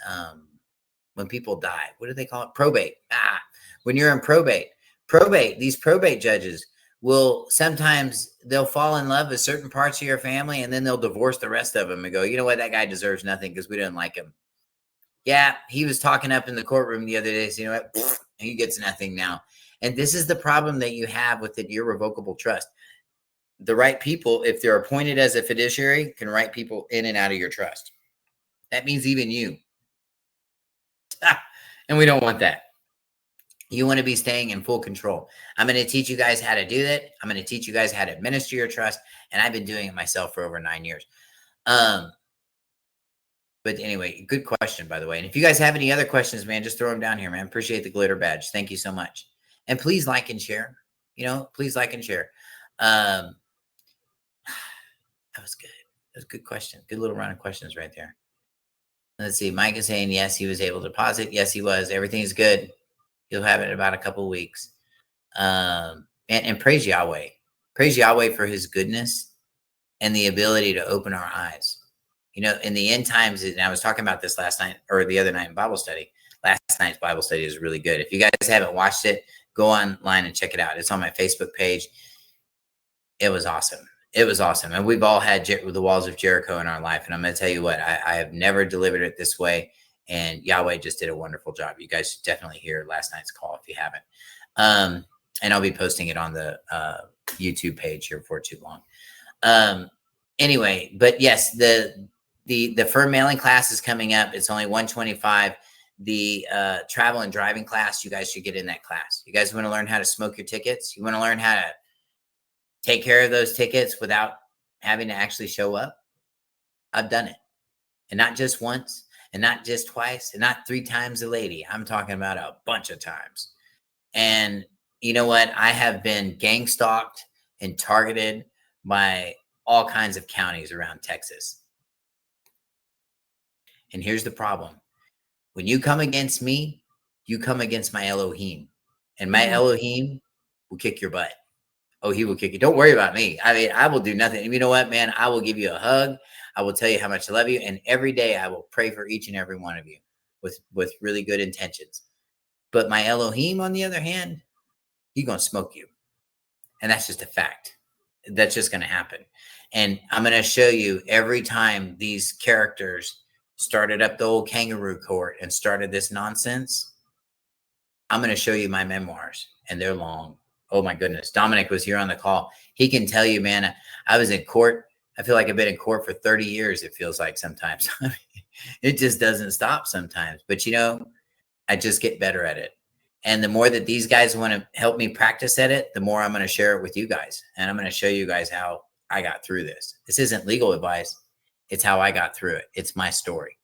When people die, what do they call it? Probate. When you're in probate, these probate judges will sometimes they'll fall in love with certain parts of your family, and then they'll divorce the rest of them and go, you know what, that guy deserves nothing because we didn't like him. Yeah, he was talking up in the courtroom the other day. So you know what, he gets nothing now. And this is the problem that you have with an irrevocable trust. The right people, if they're appointed as a fiduciary, can write people in and out of your trust. That means even you. And we don't want that. You want to be staying in full control. I'm going to teach you guys how to do that. I'm going to teach you guys how to administer your trust. And I've been doing it myself for over 9 years. But anyway, good question, by the way. And if you guys have any other questions, man, just throw them down here, man. Appreciate the glitter badge. Thank you so much. And please like and share. Please like and share. That was good. That was a good question. Good little round of questions right there. Let's see. Mike is saying, yes, he was able to deposit. Yes, he was. Everything's good. He'll have it in about a couple of weeks. And praise Yahweh. Praise Yahweh for his goodness and the ability to open our eyes. In the end times, and I was talking about this last night or the other night in Bible study. Last night's Bible study is really good. If you guys haven't watched it, go online and check it out. It's on my Facebook page. It was awesome. It was awesome. And we've all had the walls of Jericho in our life. And I'm going to tell you what, I have never delivered it this way. And Yahweh just did a wonderful job. You guys should definitely hear last night's call if you haven't. And I'll be posting it on the YouTube page here before too long. Anyway, but yes, the firm mailing class is coming up. It's only $125. The travel and driving class, you guys should get in that class. You guys want to learn how to smoke your tickets? You want to learn how to take care of those tickets without having to actually show up? I've done it. And not just once, and not just twice, and not 3 times a lady. I'm talking about a bunch of times. And you know what? I have been gang stalked and targeted by all kinds of counties around Texas. And here's the problem. When you come against me, you come against my Elohim. And my Elohim will kick your butt. Oh, he will kick you. Don't worry about me. I mean, I will do nothing. And you know what, man? I will give you a hug. I will tell you how much I love you. And every day I will pray for each and every one of you with really good intentions. But my Elohim, on the other hand, he's going to smoke you. And that's just a fact. That's just going to happen. And I'm going to show you every time these characters started up the old kangaroo court and started this nonsense, I'm going to show you my memoirs, and they're long. Oh my goodness. Dominic was here on the call. He can tell you, man, I was in court. I feel like I've been in court for 30 years. It feels like sometimes. It just doesn't stop sometimes. But I just get better at it. And the more that these guys want to help me practice at it, the more I'm going to share it with you guys. And I'm going to show you guys how I got through this. This isn't legal advice. It's how I got through it. It's my story.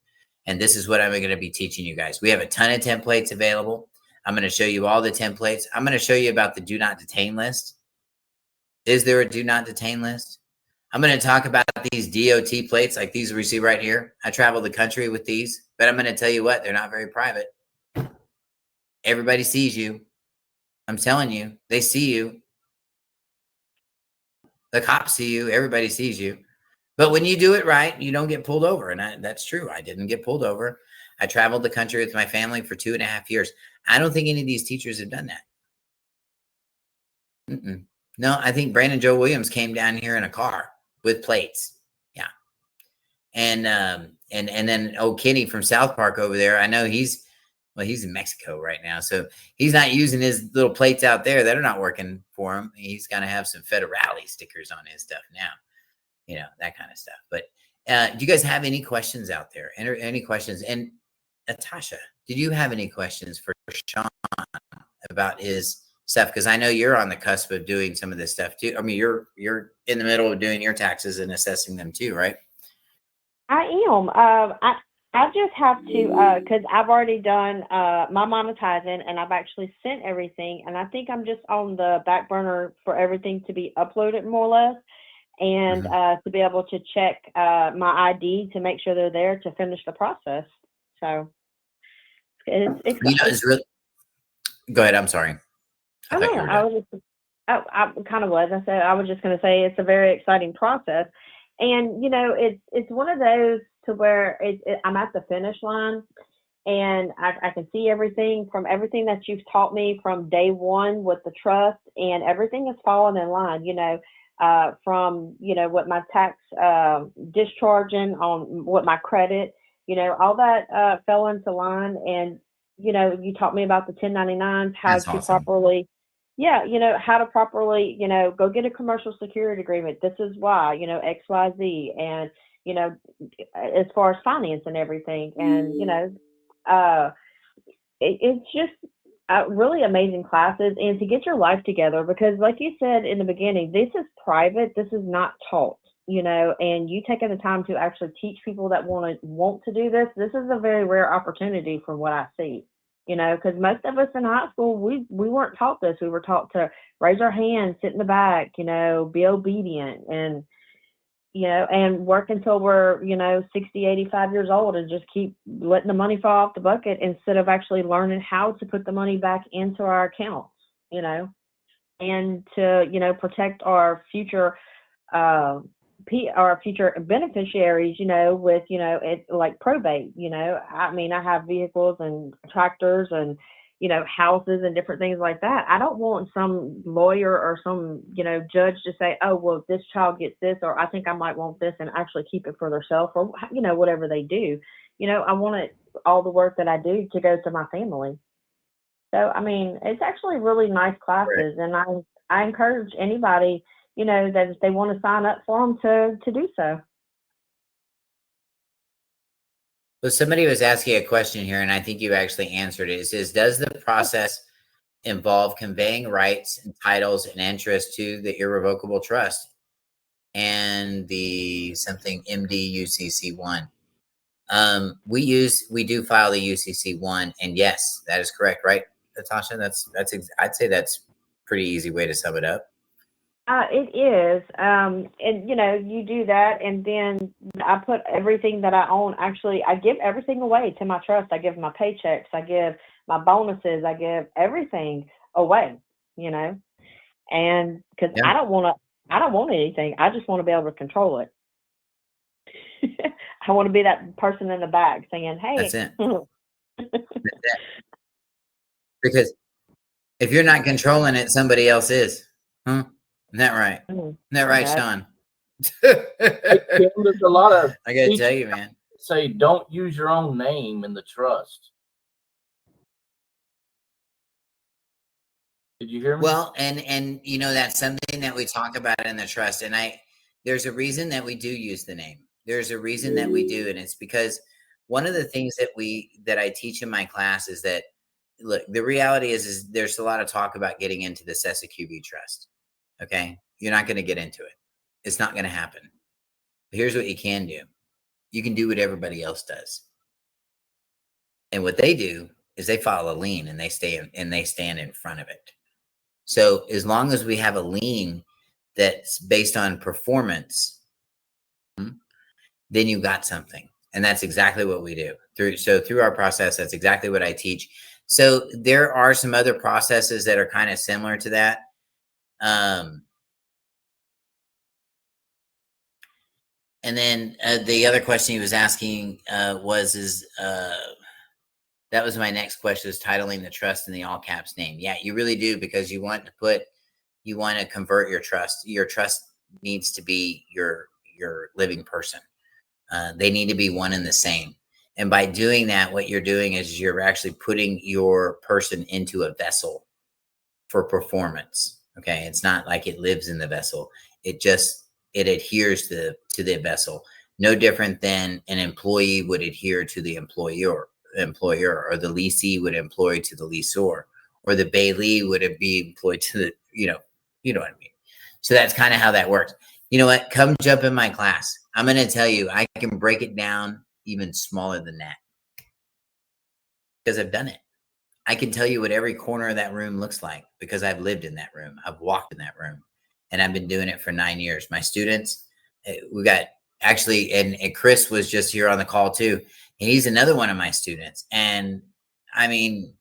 And this is what I'm going to be teaching you guys. We have a ton of templates available. I'm going to show you all the templates. I'm going to show you about the do not detain list. Is there a do not detain list? I'm going to talk about these DOT plates like these we see right here. I travel the country with these, but I'm going to tell you what, they're not very private. Everybody sees you. I'm telling you, they see you. The cops see you. Everybody sees you. But when you do it right, you don't get pulled over. And that's true. I didn't get pulled over. I traveled the country with my family for 2.5 years. I don't think any of these teachers have done that. No, I think Brandon Joe Williams came down here in a car with plates. Yeah. And then old Kenny from South Park over there. I know he's in Mexico right now. So he's not using his little plates out there. They're not working for him. He's going to have some Federale stickers on his stuff now. That kind of stuff. But do you guys have any questions out there? Any questions? And Natasha, did you have any questions for Sean about his stuff? Because I know you're on the cusp of doing some of this stuff too. I mean, you're in the middle of doing your taxes and assessing them too, right? I am. I just have to, because I've already done my monetizing, and I've actually sent everything. And I think I'm just on the back burner for everything to be uploaded more or less. And to be able to check my ID to make sure they're there to finish the process. So it's really. Go ahead. I'm sorry. I kind of was. I was just going to say it's a very exciting process, and it's one of those to where I'm at the finish line, and I can see everything that you've taught me from day one with the trust, and everything is falling in line. From what my tax discharging on what my credit, all that fell into line. And you taught me about the 1099s, how to properly go get a commercial security agreement. This is why, XYZ, and as far as finance and everything. And it's just really amazing classes, and to get your life together, because like you said in the beginning, this is private. This is not taught. and you taking the time to actually teach people that want to do this, this is a very rare opportunity from what I see. Because most of us in high school, we weren't taught this. We were taught to raise our hands, sit in the back, be obedient, and and work until we're 60, 85 years old, and just keep letting the money fall off the bucket instead of actually learning how to put the money back into our accounts, and to protect our future our future beneficiaries, with, it like probate, I mean, I have vehicles and tractors and, houses and different things like that. I don't want some lawyer or some, judge to say, oh, well, this child gets this, or I think I might want this, and actually keep it for themselves, or, whatever they do. I want it, all the work that I do, to go to my family. So, I mean, it's actually really nice classes, and I encourage anybody, that if they want to sign up for them, to do so. Well, somebody was asking a question here, and I think you actually answered it. It says, does the process involve conveying rights and titles and interest to the irrevocable trust and the something MD-UCC1? We do file the UCC1, and yes, that is correct, right, Natasha? I'd say that's pretty easy way to sum it up. It is, and you do that, and then I put everything that I own. Actually, I give everything away to my trust. I give my paychecks, I give my bonuses, I give everything away. And because I don't want anything. I just want to be able to control it. I want to be that person in the back saying, "Hey." That's it. That's it. Because if you're not controlling it, somebody else is. Huh? Isn't that right? Isn't that right, Sean? There's a lot of I gotta tell you, man. Say don't use your own name in the trust. Did you hear me? Well, and that's something that we talk about in the trust. And there's a reason that we do use the name. There's a reason that we do, and it's because one of the things that I teach in my class is that, look, the reality is there's a lot of talk about getting into the SESA-QB trust. Okay, you're not going to get into it. It's not going to happen. But here's what you can do. You can do what everybody else does. And what they do is they file a lien, and they stand in front of it. So as long as we have a lien that's based on performance, then you got something. And that's exactly what we do. Through our process, that's exactly what I teach. So there are some other processes that are kind of similar to that. And then the other question he was asking that was my next question, is titling the trust in the all caps name. Yeah, you really do, because you want to convert your trust. Your trust needs to be your living person. They need to be one and the same. And by doing that, what you're doing is you're actually putting your person into a vessel for performance. Okay. It's not like it lives in the vessel. It adheres to the vessel. No different than an employee would adhere to the employer, or the leasee would employ to the lessor, or the bailee would be employed to the, you know what I mean? So that's kind of how that works. You know what? Come jump in my class. I'm going to tell you, I can break it down even smaller than that, because I've done it. I can tell you what every corner of that room looks like, because I've lived in that room. I've walked in that room, and I've been doing it for 9 years. My students, we got actually, and Chris was just here on the call too. And he's another one of my students. And I mean,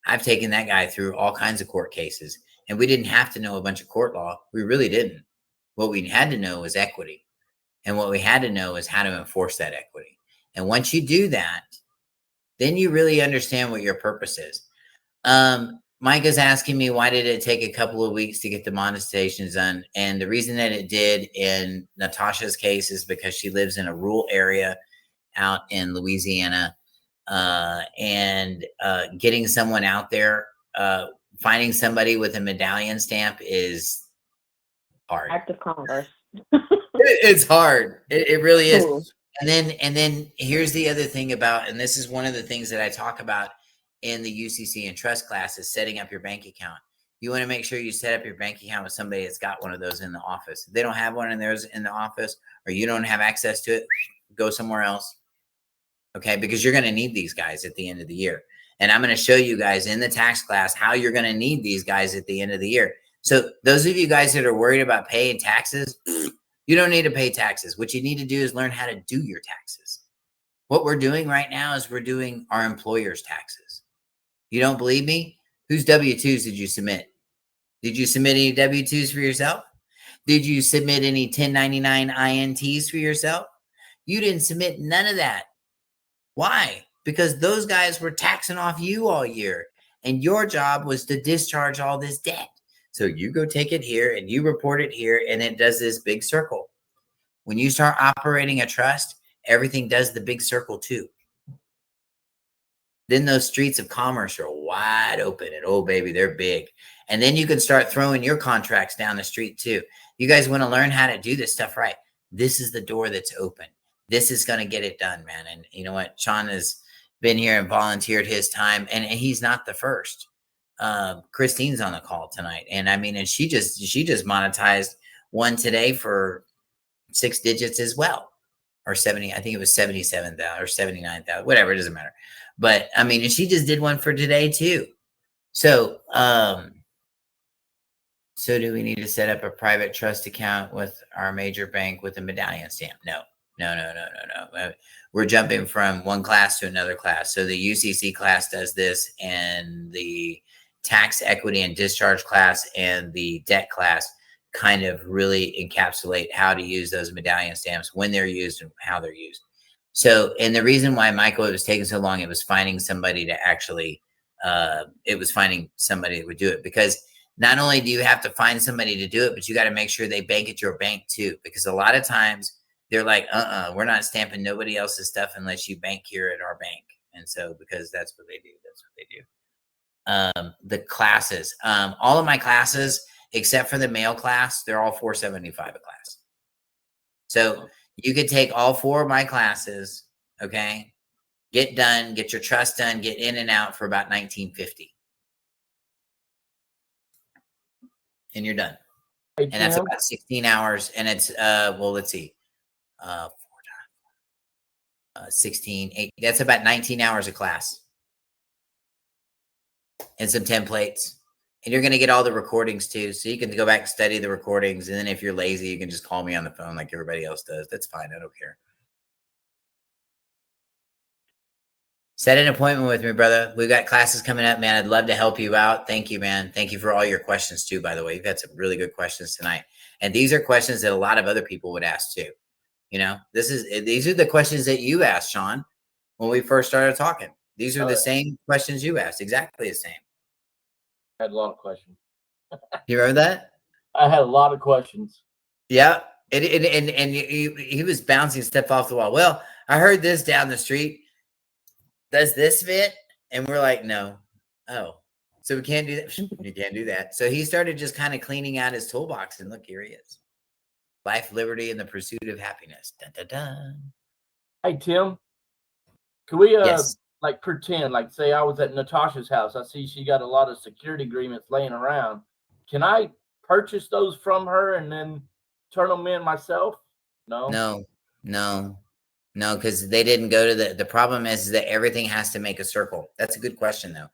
I've taken that guy through all kinds of court cases, and we didn't have to know a bunch of court law. We really didn't. What we had to know was equity. And what we had to know is how to enforce that equity. And once you do that, then you really understand what your purpose is. Mike is asking me, why did it take a couple of weeks to get the monetizations done? And the reason that it did in Natasha's case is because she lives in a rural area out in Louisiana. And getting someone out there, finding somebody with a medallion stamp is hard. Act of Congress. It's hard. It really is. Cool. And then here's the other thing about, and this is one of the things that I talk about in the UCC and trust class, is setting up your bank account. you want to make sure you set up your bank account with somebody that's got one of those in the office. If they don't have one in theirs in the office, or you don't have access to it, go somewhere else. Okay, because you're going to need these guys at the end of the year. And I'm going to show you guys in the tax class how you're going to need these guys at the end of the year. So those of you guys that are worried about paying taxes, you don't need to pay taxes. What you need to do is learn how to do your taxes. What we're doing right now is we're doing our employer's taxes. You don't believe me? Whose W-2s did you submit? Did you submit any W-2s for yourself? Did you submit any 1099 INTs for yourself? You didn't submit none of that. Why? Because those guys were taxing off you all year, and your job was to discharge all this debt. So you go take it here and you report it here, and it does this big circle. When you start operating a trust, everything does the big circle too. Then those streets of commerce are wide open, and oh baby, they're big. And then you can start throwing your contracts down the street too. You guys want to learn how to do this stuff right. This is the door that's open. This is going to get it done, man. And you know what? Sean has been here and volunteered his time, and he's not the first. Christine's on the call tonight, and I mean, and she just monetized one today for 6 digits as well, or 70. I think it was 77,000 or 79,000, whatever. It doesn't matter. But I mean, and she just did one for today too. So, so do we need to set up a private trust account with our major bank with a medallion stamp? No. We're jumping from one class to another class. So the UCC class does this, and the tax equity and discharge class and the debt class kind of really encapsulate how to use those medallion stamps, when they're used and how they're used. So, and the reason why, Michael, it was taking so long, it was finding somebody to actually, it was finding somebody that would do it, because not only do you have to find somebody to do it, but you got to make sure they bank at your bank too, because a lot of times they're like, we're not stamping nobody else's stuff unless you bank here at our bank. And so, because that's what they do. That's what they do. The classes, all of my classes, except for the male class, they're all $475 a class. So you could take all 4 of my classes, okay, get done, get your trust done, get in and out for about $19.50. And you're done. Hey, and that's Tim, about 16 hours. And it's, well, let's see, 16, 8, that's about 19 hours of class. And some templates. And you're going to get all the recordings too. So you can go back and study the recordings. And then if you're lazy, you can just call me on the phone like everybody else does. That's fine. I don't care. Set an appointment with me, brother. We've got classes coming up, man. I'd love to help you out. Thank you, man. Thank you for all your questions too, by the way. You've had some really good questions tonight. And these are questions that a lot of other people would ask too. You know, these are the questions that you asked, Sean, when we first started talking. These are the same questions you asked. Exactly the same. I had a lot of questions. You remember that? I had a lot of questions. Yeah. And he was bouncing stuff off the wall. Well, I heard this down the street. Does this fit? And we're like, no. Oh, so we can't do that. You can't do that. So he started just kind of cleaning out his toolbox, and look, here he is. Life, liberty, and the pursuit of happiness. Dun, dun, dun. Hey, Tim, can we Yes. like pretend, like say I was at Natasha's house. I see she got a lot of security agreements laying around. Can I purchase those from her and then turn them in myself? No. No, because they didn't go to the problem is that everything has to make a circle. That's a good question, though.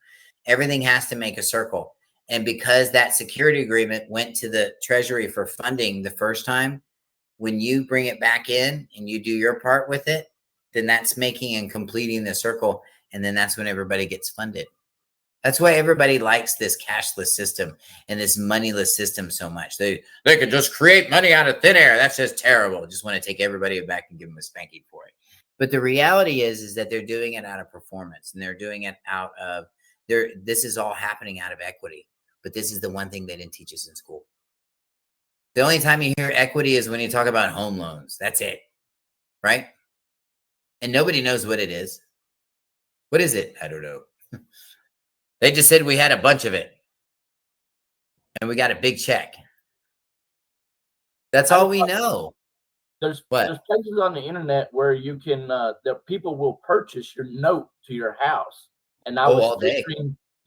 Everything has to make a circle. And because that security agreement went to the Treasury for funding the first time, when you bring it back in and you do your part with it, then that's making and completing the circle. And then that's when everybody gets funded. That's why everybody likes this cashless system and this moneyless system so much. They could just create money out of thin air. That's just terrible. Just want to take everybody back and give them a spanking for it. But the reality is that they're doing it out of performance, and they're doing it out of this is all happening out of equity. But this is the one thing they didn't teach us in school. The only time you hear equity is when you talk about home loans. That's it. Right? And nobody knows what it is. What is it? I don't know. They just said we had a bunch of it. And we got a big check. That's all we know. There's places on the internet where you can the people will purchase your note to your house. And I was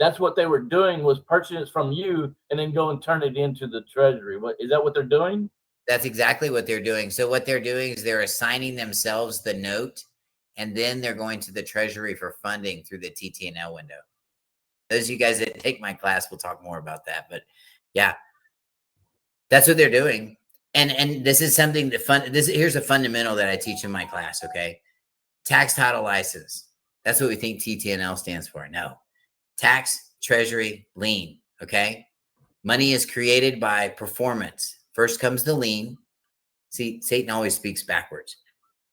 that's what they were doing, was purchasing it from you and then go and turn it into the treasury. What is that what they're doing? That's exactly what they're doing. So what they're doing is they're assigning themselves the note, and then they're going to the treasury for funding through the TTNL window. Those of you guys that take my class will talk more about that. But yeah, that's what they're doing. And this is something that here's a fundamental that I teach in my class. Okay. Tax title license. That's what we think TTNL stands for. No. Tax, treasury, lien. Okay. Money is created by performance. First comes the lien. See, Satan always speaks backwards.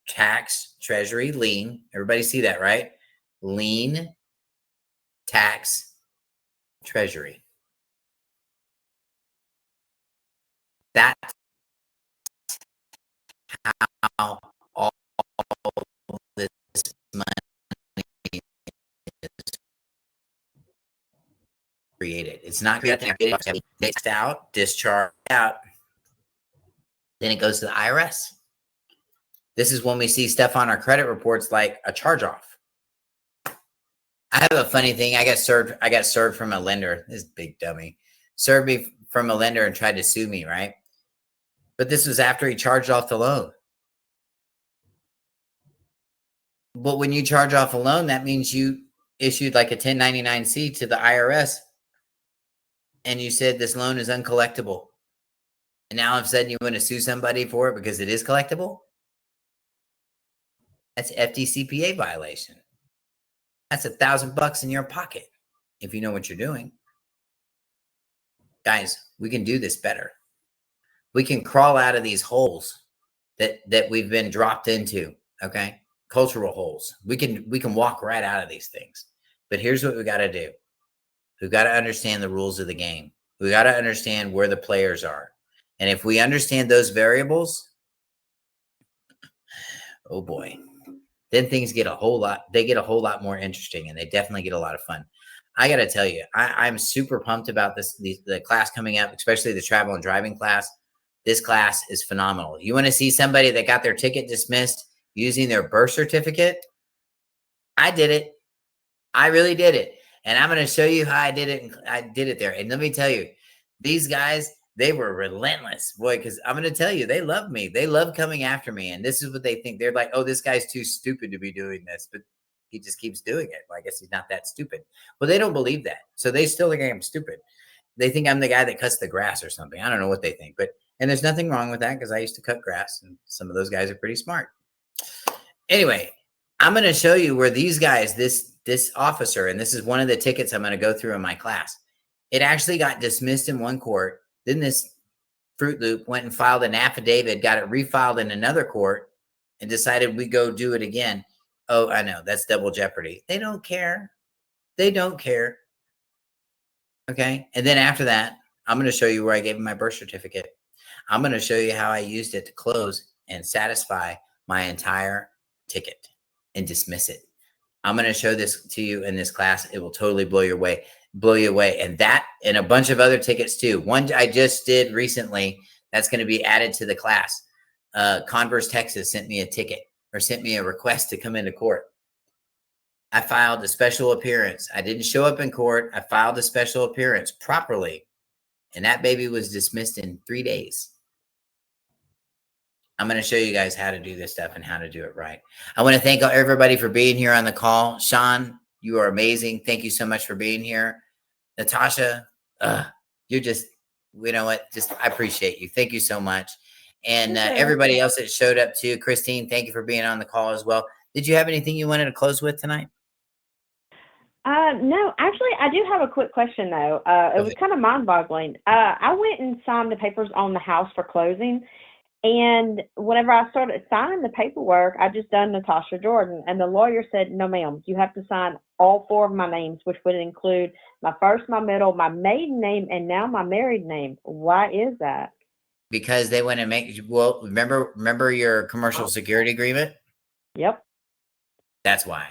Tax, treasury, lien. Everybody see that, right? Lien, tax, treasury. That's how all this money is created. It's not created out, discharged out. Then it goes to the IRS. This is when we see stuff on our credit reports like a charge-off. I have a funny thing. I got served from a lender. This big dummy served me from a lender and tried to sue me, right? But this was after he charged off the loan. But when you charge off a loan, that means you issued like a 1099-C to the IRS, and you said this loan is uncollectible. And now all of a sudden you want to sue somebody for it because it is collectible? That's FDCPA violation. That's $1,000 in your pocket if you know what you're doing. Guys, we can do this better. We can crawl out of these holes that we've been dropped into, okay? Cultural holes. We can walk right out of these things. But here's what we got to do. We've got to understand the rules of the game. We got to understand where the players are. And if we understand those variables, oh boy, then things get a whole lot more interesting, and they definitely get a lot of fun. I got to tell you, I'm super pumped about the class coming up, especially the travel and driving class. This class is phenomenal. You want to see somebody that got their ticket dismissed using their birth certificate? I did it. I really did it. And I'm going to show you how I did it. And I did it there. And let me tell you, these guys, they were relentless, boy, because I'm going to tell you, they love me. They love coming after me. And this is what they think. They're like, oh, this guy's too stupid to be doing this, but he just keeps doing it. Well, I guess he's not that stupid. Well, they don't believe that. So they still think I'm stupid. They think I'm the guy that cuts the grass or something. I don't know what they think, and there's nothing wrong with that because I used to cut grass and some of those guys are pretty smart. Anyway, I'm going to show you where these guys, this officer, and this is one of the tickets I'm going to go through in my class. It actually got dismissed in one court. Then this Fruit Loop went and filed an affidavit, got it refiled in another court, and decided we go do it again. Oh, I know. That's double jeopardy. They don't care. They don't care. Okay. And then after that, I'm going to show you where I gave him my birth certificate. I'm going to show you how I used it to close and satisfy my entire ticket and dismiss it. I'm going to show this to you in this class. It will totally blow you away. And that and a bunch of other tickets too. One I just did recently that's going to be added to the class. Converse, Texas sent me a ticket or sent me a request to come into court. I filed a special appearance. I didn't show up in court. I filed a special appearance properly. And that baby was dismissed in 3 days. I'm going to show you guys how to do this stuff and how to do it right. I want to thank everybody for being here on the call. Sean, you are amazing. Thank you so much for being here. Natasha, you're just, you know what? Just, I appreciate you. Thank you so much. And everybody else that showed up too. Christine, thank you for being on the call as well. Did you have anything you wanted to close with tonight? No, actually, I do have a quick question, though. It was kind of mind-boggling. I went and signed the papers on the house for closing, and whenever I started signing the paperwork, I just done Natasha Jordan, and the lawyer said, no, ma'am, you have to sign all 4 of my names, which would include my first, my middle, my maiden name, and now my married name. Why is that? Because they want to make, well, remember your commercial security agreement? Yep. That's why.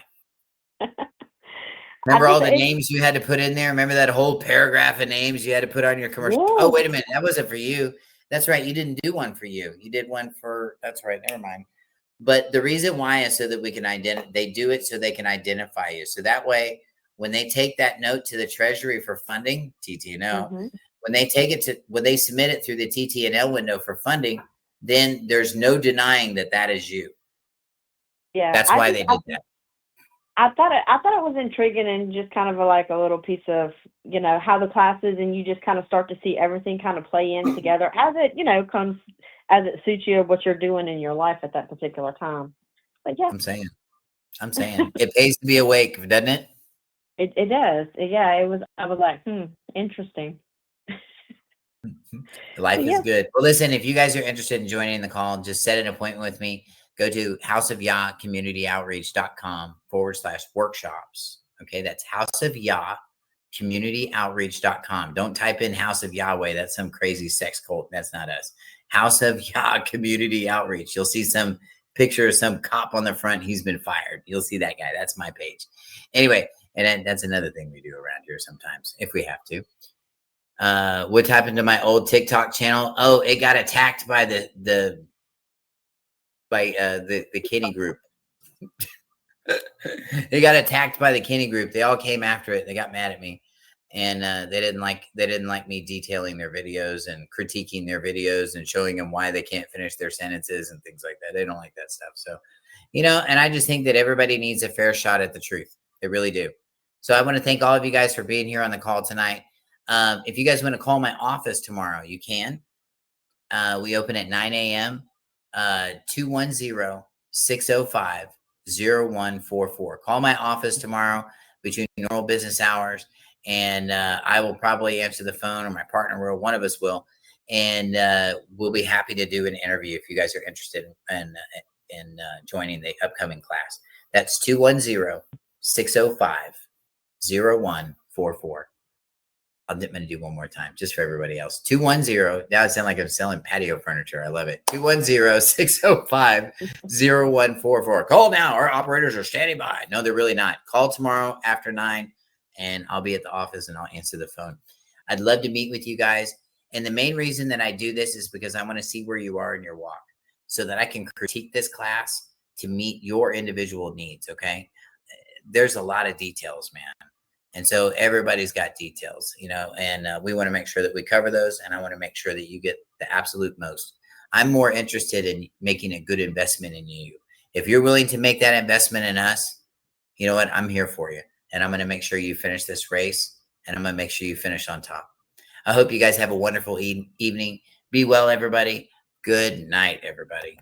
Remember all the names you had to put in there? Remember that whole paragraph of names you had to put on your commercial? Whoa. Oh, wait a minute. That wasn't for you. That's right. You didn't do one for you. You did one for, that's right. Never mind. But the reason why is so that we can they do it so they can identify you. So that way when they take that note to the Treasury for funding, TT&L, Mm-hmm. when they submit it through the TT&L window for funding, then there's no denying that that is you. Yeah, That's why they did that. I thought it was intriguing and just kind of like a little piece of, you know, how the classes, and you just kind of start to see everything kind of play in together as it, you know, comes as it suits you, what you're doing in your life at that particular time. But yeah, I'm saying it pays to be awake, doesn't it? it does. Yeah, I was like, interesting. Life But is yeah. good. Well, listen, if you guys are interested in joining the call, just set an appointment with me. Go to houseofyah.communityoutreach.com/workshops. Okay, that's houseofyah.communityoutreach.com. Don't type in House of Yahweh. That's some crazy sex cult. That's not us. House of Yah Community Outreach. You'll see some picture of some cop on the front. He's been fired. You'll see that guy. That's my page. Anyway, and then that's another thing we do around here sometimes if we have to. What happened to my old TikTok channel? Oh, it got attacked by the Kenny group. It got attacked by the Kenny group. They all came after it. They got mad at me, and they didn't like me detailing their videos and critiquing their videos and showing them why they can't finish their sentences and things like that. They don't like that stuff. So, you know, and I just think that everybody needs a fair shot at the truth. They really do. So I want to thank all of you guys for being here on the call tonight. If you guys want to call my office tomorrow, you can. We open at 9 a.m. 210-605-0144. Call my office tomorrow between normal business hours, and I will probably answer the phone, or my partner will. One of us will, and we'll be happy to do an interview if you guys are interested in joining the upcoming class. That's 210-605-0144. I'm going to do one more time just for everybody else. 210. Now I sound like I'm selling patio furniture. I love it. 210-605-0144. Call now. Our operators are standing by. No, they're really not. Call tomorrow after 9, and I'll be at the office and I'll answer the phone. I'd love to meet with you guys. And the main reason that I do this is because I want to see where you are in your walk so that I can critique this class to meet your individual needs. Okay. There's a lot of details, man. And so everybody's got details, you know, and we want to make sure that we cover those. And I want to make sure that you get the absolute most. I'm more interested in making a good investment in you. If you're willing to make that investment in us, you know what? I'm here for you. And I'm going to make sure you finish this race, and I'm going to make sure you finish on top. I hope you guys have a wonderful evening. Be well, everybody. Good night, everybody.